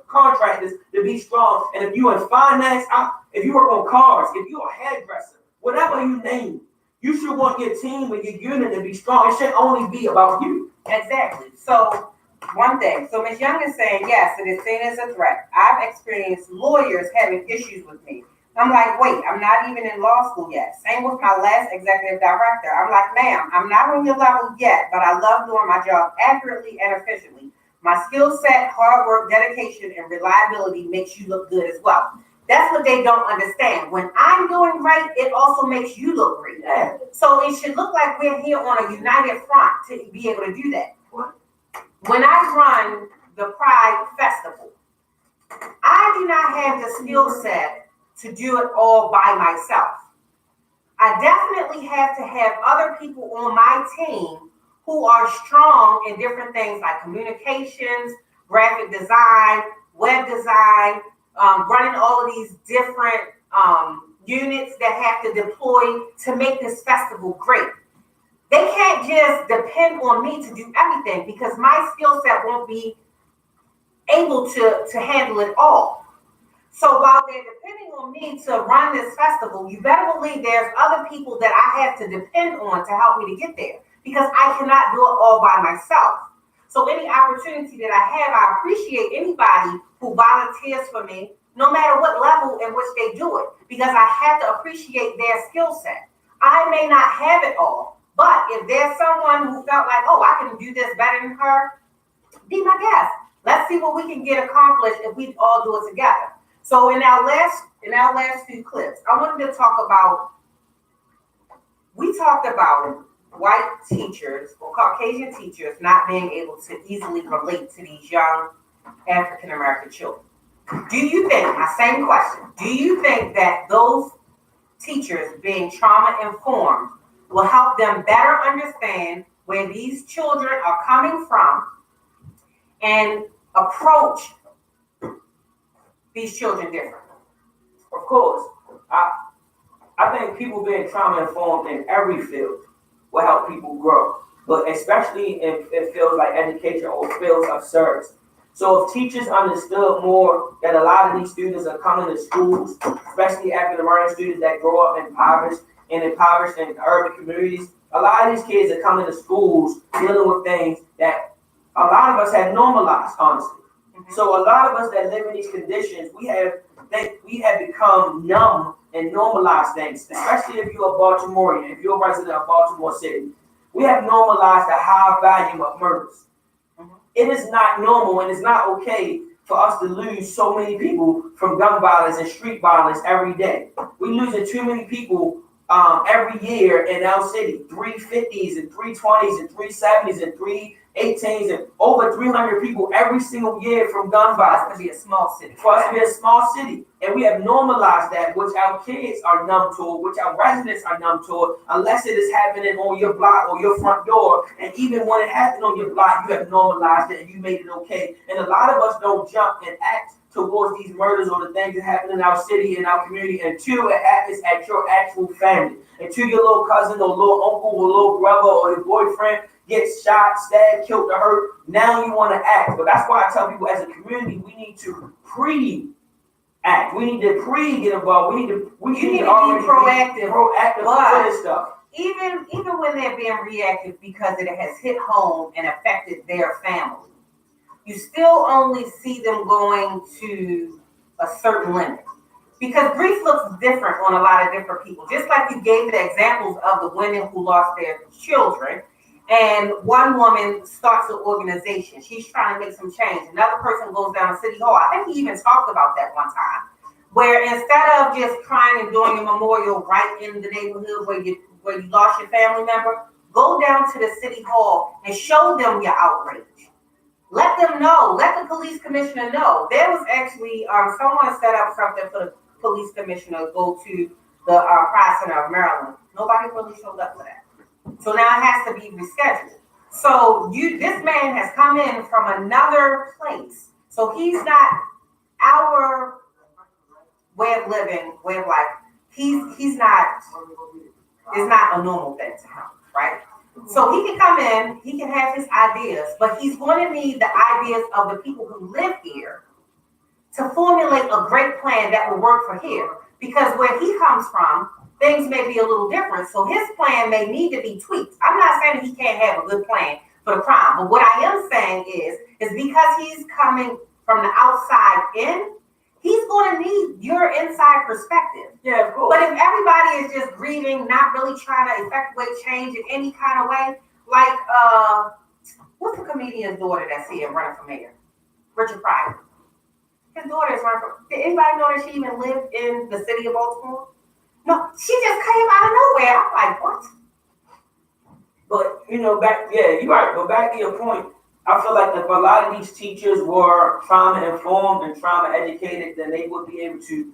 contractors to be strong. And if you're in finance, if you work on cars, if you're a hairdresser, whatever you name, you should want your team and your unit to be strong. It should only be about you. Exactly. So, one thing. So, Ms. Young is saying, yes, it is seen as a threat. I've experienced lawyers having issues with me. I'm like, wait, I'm not even in law school yet. Same with my last executive director. I'm like, ma'am, I'm not on your level yet, but I love doing my job accurately and efficiently. My skill set, hard work, dedication, and reliability makes you look good as well. That's what they don't understand. When I'm doing right, it also makes you look great. Yeah. So it should look like we're here on a united front to be able to do that. What? When I run the Pride Festival, I do not have the skill set to do it all by myself. I definitely have to have other people on my team who are strong in different things like communications, graphic design, web design, running all of these different units that have to deploy to make this festival great. They can't just depend on me to do everything because my skill set won't be able to handle it all. So while they're depending on me to run this festival, you better believe there's other people that I have to depend on to help me to get there because I cannot do it all by myself. So any opportunity that I have, I appreciate anybody who volunteers for me, no matter what level in which they do it, because I have to appreciate their skill set. I may not have it all, but if there's someone who felt like, oh, I can do this better than her, be my guest. Let's see what we can get accomplished if we all do it together. So in our last few clips, I wanted to talk about we talked about white teachers or Caucasian teachers not being able to easily relate to these young African American children. Do you think, my same question, do you think that those teachers being trauma informed will help them better understand where these children are coming from and approach these children differently? Of course, I think people being trauma informed in every field will help people grow, but especially in fields like education or fields of service. So if teachers understood more that a lot of these students are coming to schools, especially African American students that grow up impoverished in urban communities, a lot of these kids are coming to schools dealing with things that a lot of us have normalized, honestly. So a lot of us that live in these conditions, we have become numb and normalized things, especially if you're a Baltimorean, if you're a resident of Baltimore City. We have normalized the high volume of murders. It is not normal and it's not okay for us to lose so many people from gun violence and street violence every day. We're losing too many people every year in our city, 350s and 320s and 370s and 318s and over 300 people every single year from gun violence. To be a small city. For us to be a small city. And we have normalized that, which our kids are numb to, which our residents are numb to, unless it is happening on your block or your front door. And even when it happened on your block, you have normalized it and you made it okay. And a lot of us don't jump and act towards these murders or the things that happen in our city, in our community, until it happens at your actual family. Until your little cousin or little uncle or little brother or your boyfriend gets shot, stabbed, killed, or hurt. Now you want to act. But that's why I tell people as a community, we need to pre-act. We need to get involved. You need to be proactive. For this stuff. Even when they're being reactive because it has hit home and affected their family, you still only see them going to a certain limit. Because grief looks different on a lot of different people. Just like you gave the examples of the women who lost their children, and one woman starts an organization. She's trying to make some change. Another person goes down to City Hall. I think he even talked about that one time, where instead of just crying and doing a memorial right in the neighborhood where you lost your family member, go down to the City Hall and show them your outrage. Let them know. Let the police commissioner know. There was actually someone set up something for the police commissioner to go to the Pride Center of Maryland. Nobody really showed up for that. So now it has to be rescheduled. So this man has come in from another place. So he's not our way of living, way of life. He's not. It's not a normal thing to him, right? So he can come in, he can have his ideas, but he's going to need the ideas of the people who live here to formulate a great plan that will work for here. Because where he comes from, things may be a little different. So his plan may need to be tweaked. I'm not saying he can't have a good plan for the crime, but what I am saying is because he's coming from the outside in, he's going to need your inside perspective. Yeah, of course. But if everybody is just grieving, not really trying to effectuate change in any kind of way, like what's the comedian's daughter that's here running for mayor? Richard Pryor. His daughter is running for. Did anybody know that she even lived in the city of Baltimore? No, she just came out of nowhere. I'm like, what? But you're right. But back to your point, I feel like if a lot of these teachers were trauma informed and trauma educated, then they would be able to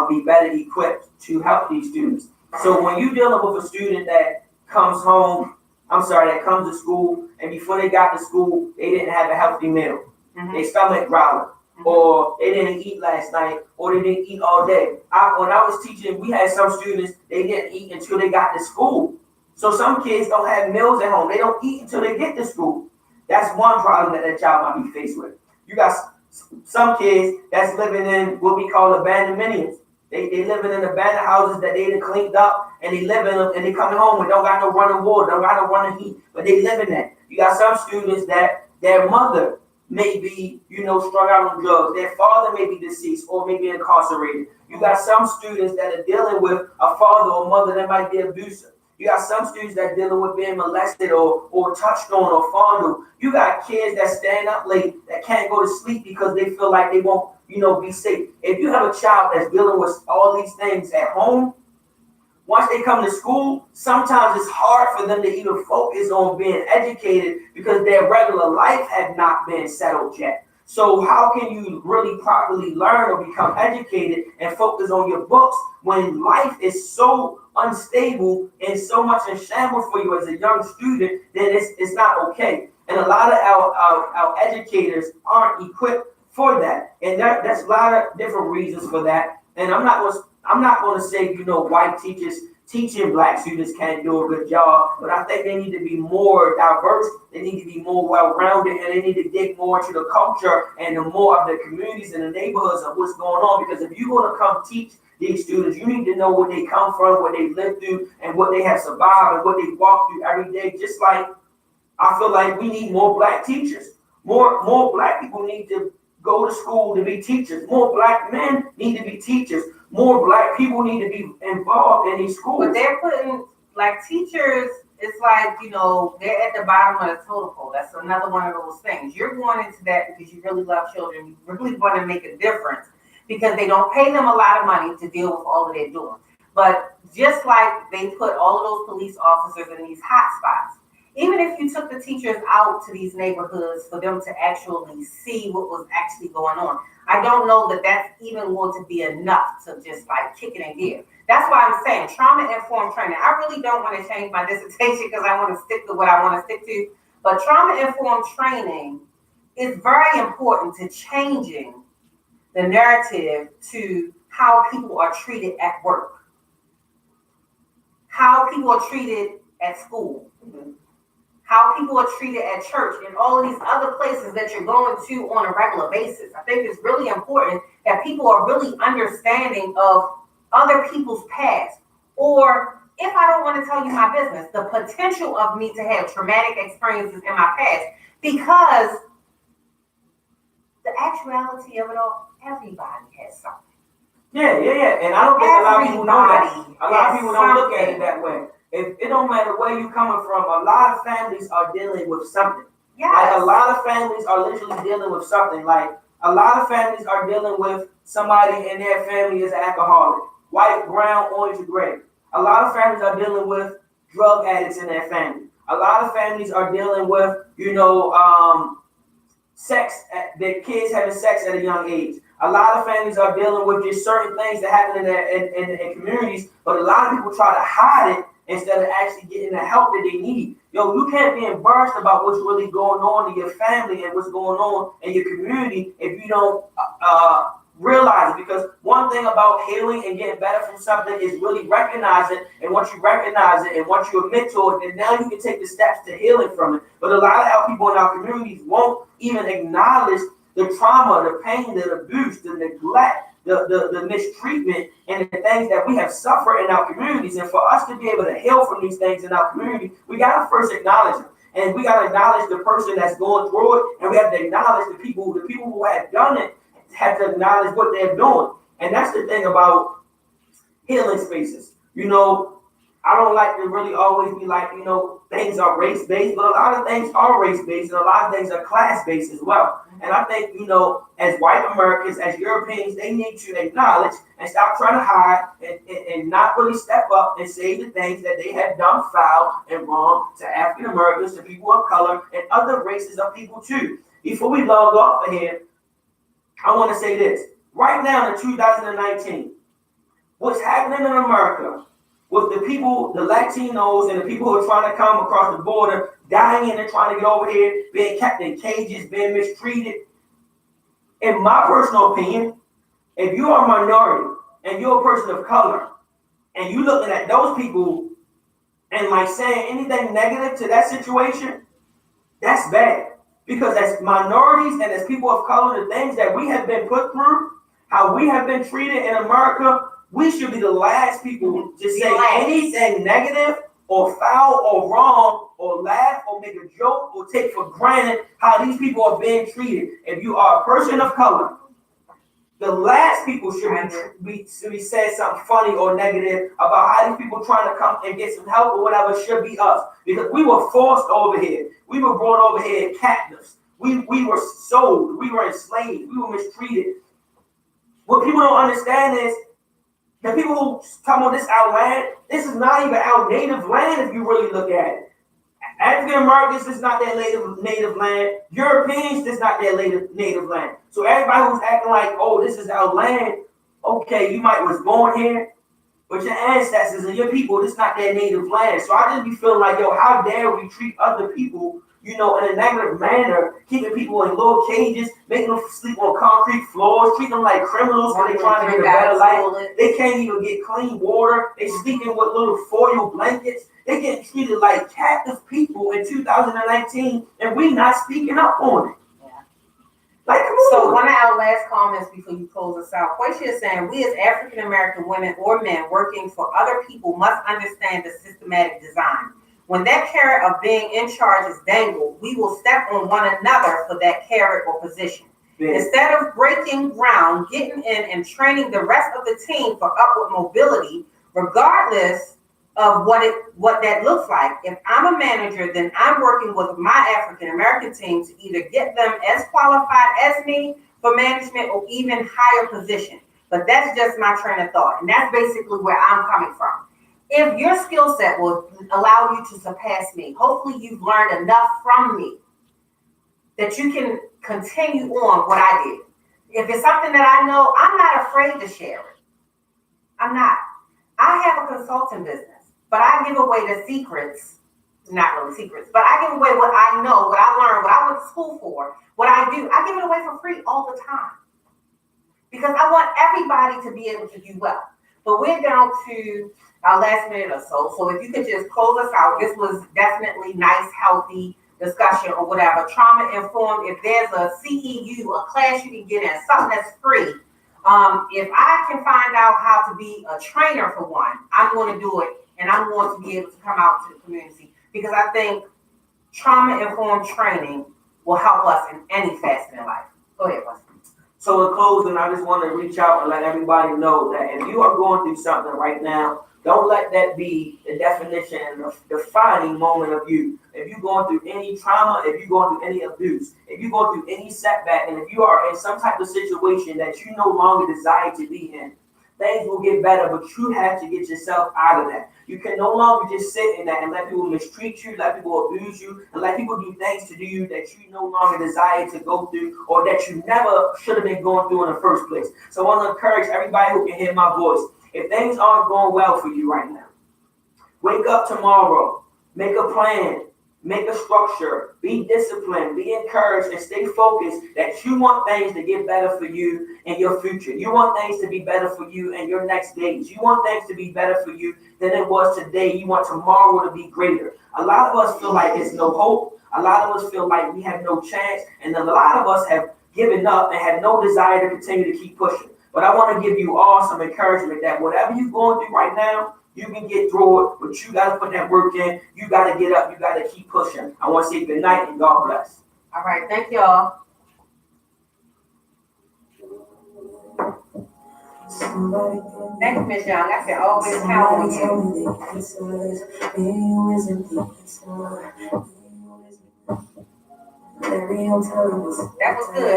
be better equipped to help these students. So when you're dealing with a student that comes to school, and before they got to school, they didn't have a healthy meal. Mm-hmm. Their stomach growling. or they didn't eat last night, or they didn't eat all day. When I was teaching, we had some students, they didn't eat until they got to school. So some kids don't have meals at home. They don't eat until they get to school. That's one problem that that child might be faced with. You got some kids that's living in what we call abandonments. They living in abandoned houses that they done cleaned up, and they live in them, and they coming home and don't got no running water, don't got no running heat, but they live in that. You got some students that their mother may be, strung out on drugs. Their father may be deceased or may be incarcerated. You got some students that are dealing with a father or mother that might be abusive. You got some students that are dealing with being molested or touched on or fondled. You got kids that stand up late that can't go to sleep because they feel like they won't, be safe. If you have a child that's dealing with all these things at home, once they come to school, sometimes it's hard for them to even focus on being educated because their regular life had not been settled yet. So how can you really properly learn or become educated and focus on your books when life is so unstable and so much in shambles for you as a young student? Then it's not okay. And a lot of our educators aren't equipped for that. And that's a lot of different reasons for that. And I'm not going to say, white teachers teaching black students can't do a good job, but I think they need to be more diverse. They need to be more well-rounded, and they need to dig more into the culture and the more of the communities and the neighborhoods of what's going on. Because if you're going to come teach these students, you need to know where they come from, what they lived through, and what they have survived, and what they walk through every day. Just like I feel like we need more black teachers. More black people need to go to school to be teachers. More black men need to be teachers. More black people need to be involved in these schools. But they're putting, like, teachers, it's like, they're at the bottom of the totem pole. That's another one of those things. You're going into that because you really love children. You really want to make a difference because they don't pay them a lot of money to deal with all that they're doing. But just like they put all of those police officers in these hot spots, even if you took the teachers out to these neighborhoods for them to actually see what was actually going on, I don't know that that's even going to be enough to just like kick it in gear. That's why I'm saying trauma-informed training. I really don't want to change my dissertation because I want to stick to what I want to stick to. But trauma-informed training is very important to changing the narrative to how people are treated at work, how people are treated at school, how people are treated at church, and all of these other places that you're going to on a regular basis. I think it's really important that people are really understanding of other people's past. Or if I don't want to tell you my business, the potential of me to have traumatic experiences in my past, because the actuality of it all, everybody has something. Yeah. And I don't think a lot of people know that. A lot of people don't look at it that way. It don't matter where you're coming from, a lot of families are dealing with something. Yes. Like a lot of families are literally dealing with something. Like a lot of families are dealing with somebody in their family is an alcoholic. White, brown, orange, or gray. A lot of families are dealing with drug addicts in their family. A lot of families are dealing with, sex, their kids having sex at a young age. A lot of families are dealing with just certain things that happen in communities, but a lot of people try to hide it instead of actually getting the help that they need. You can't be embarrassed about what's really going on in your family and what's going on in your community if you don't realize it. Because one thing about healing and getting better from something is really recognizing, and once you recognize it and once you admit to it, then now you can take the steps to healing from it. But a lot of our people in our communities won't even acknowledge the trauma, the pain, the abuse, the neglect, the mistreatment, and the things that we have suffered in our communities. And for us to be able to heal from these things in our community, we got to first acknowledge them. And we got to acknowledge the person that's going through it, and we have to acknowledge the people who have done it have to acknowledge what they're doing. And that's the thing about healing spaces. I don't like to really always be like, things are race-based, but a lot of things are race-based, and a lot of things are class-based as well. And I think, as white Americans, as Europeans, they need to acknowledge and stop trying to hide and not really step up and say the things that they have done foul and wrong to African Americans, to people of color, and other races of people too. Before we log off of here, I want to say this. Right now in 2019, what's happening in America with the people, the Latinos, and the people who are trying to come across the border, dying and trying to get over here, being kept in cages, being mistreated, In my personal opinion, if you are a minority and you're a person of color and you looking at those people and like saying anything negative to that situation, that's bad. Because as minorities and as people of color, the things that we have been put through, how we have been treated in America, we should be the last people to say anything negative or foul or wrong or laugh or make a joke or take for granted how these people are being treated. If you are a person of color, the last people should be saying something funny or negative about how these people trying to come and get some help or whatever should be us. Because we were forced over here. We were brought over here captives. We were sold. We were enslaved. We were mistreated. What people don't understand is the people who come on this our land, this is not even our native land if you really look at it. African Americans, this is not their native land. Europeans, this is not their native land. So everybody who's acting like, oh, this is our land, okay, you might was born here, but your ancestors and your people, this is not their native land. So I just be feeling like, yo, how dare we treat other people, in a negative manner, keeping people in little cages, making them sleep on concrete floors, treating them like criminals when they're trying to get a better life. They can't even get clean water. They sleeping with little foil blankets. They get treated like captive people in 2019, and we not speaking up on it. Like, so one of our last comments before you close us out, Quaisha is saying, we as African American women or men working for other people must understand the systematic design. When that carrot of being in charge is dangled, we will step on one another for that carrot or position. Yeah. Instead of breaking ground, getting in and training the rest of the team for upward mobility, regardless of what that looks like. If I'm a manager, then I'm working with my African American team to either get them as qualified as me for management or even higher position. But that's just my train of thought. And that's basically where I'm coming from. If your skill set will allow you to surpass me, hopefully you've learned enough from me that you can continue on what I did. If it's something that I know, I'm not afraid to share it. I'm not. I have a consulting business, but I give away the secrets, not really secrets, but I give away what I know, what I learned, what I went to school for, what I do. I give it away for free all the time because I want everybody to be able to do well. But we're down to our last minute or so. So if you could just close us out, this was definitely nice, healthy discussion or whatever. Trauma informed. If there's a CEU, a class you can get in, something that's free. If I can find out how to be a trainer for one, I'm going to do it, and I'm going to be able to come out to the community because I think trauma-informed training will help us in any facet in life. Go ahead, Wesley. So in closing, I just want to reach out and let everybody know that if you are going through something right now, don't let that be the definition and the defining moment of you. If you're going through any trauma, if you're going through any abuse, if you're going through any setback, and if you are in some type of situation that you no longer desire to be in, things will get better, but you have to get yourself out of that. You can no longer just sit in that and let people mistreat you, let people abuse you, and let people do things to you that you no longer desire to go through or that you never should have been going through in the first place. So I want to encourage everybody who can hear my voice. If things aren't going well for you right now, wake up tomorrow, make a plan, make a structure, be disciplined, be encouraged, and stay focused that you want things to get better for you in your future. You want things to be better for you in your next days. You want things to be better for you than it was today. You want tomorrow to be greater. A lot of us feel like there's no hope. A lot of us feel like we have no chance. And a lot of us have given up and have no desire to continue to keep pushing. But I want to give you all some encouragement that whatever you're going through right now, you can get through it, but you got to put that work in. You got to get up. You got to keep pushing. I want to say good night and God bless. All right. Thank y'all. Thank you, Miss Young. I can always count on you. That was good.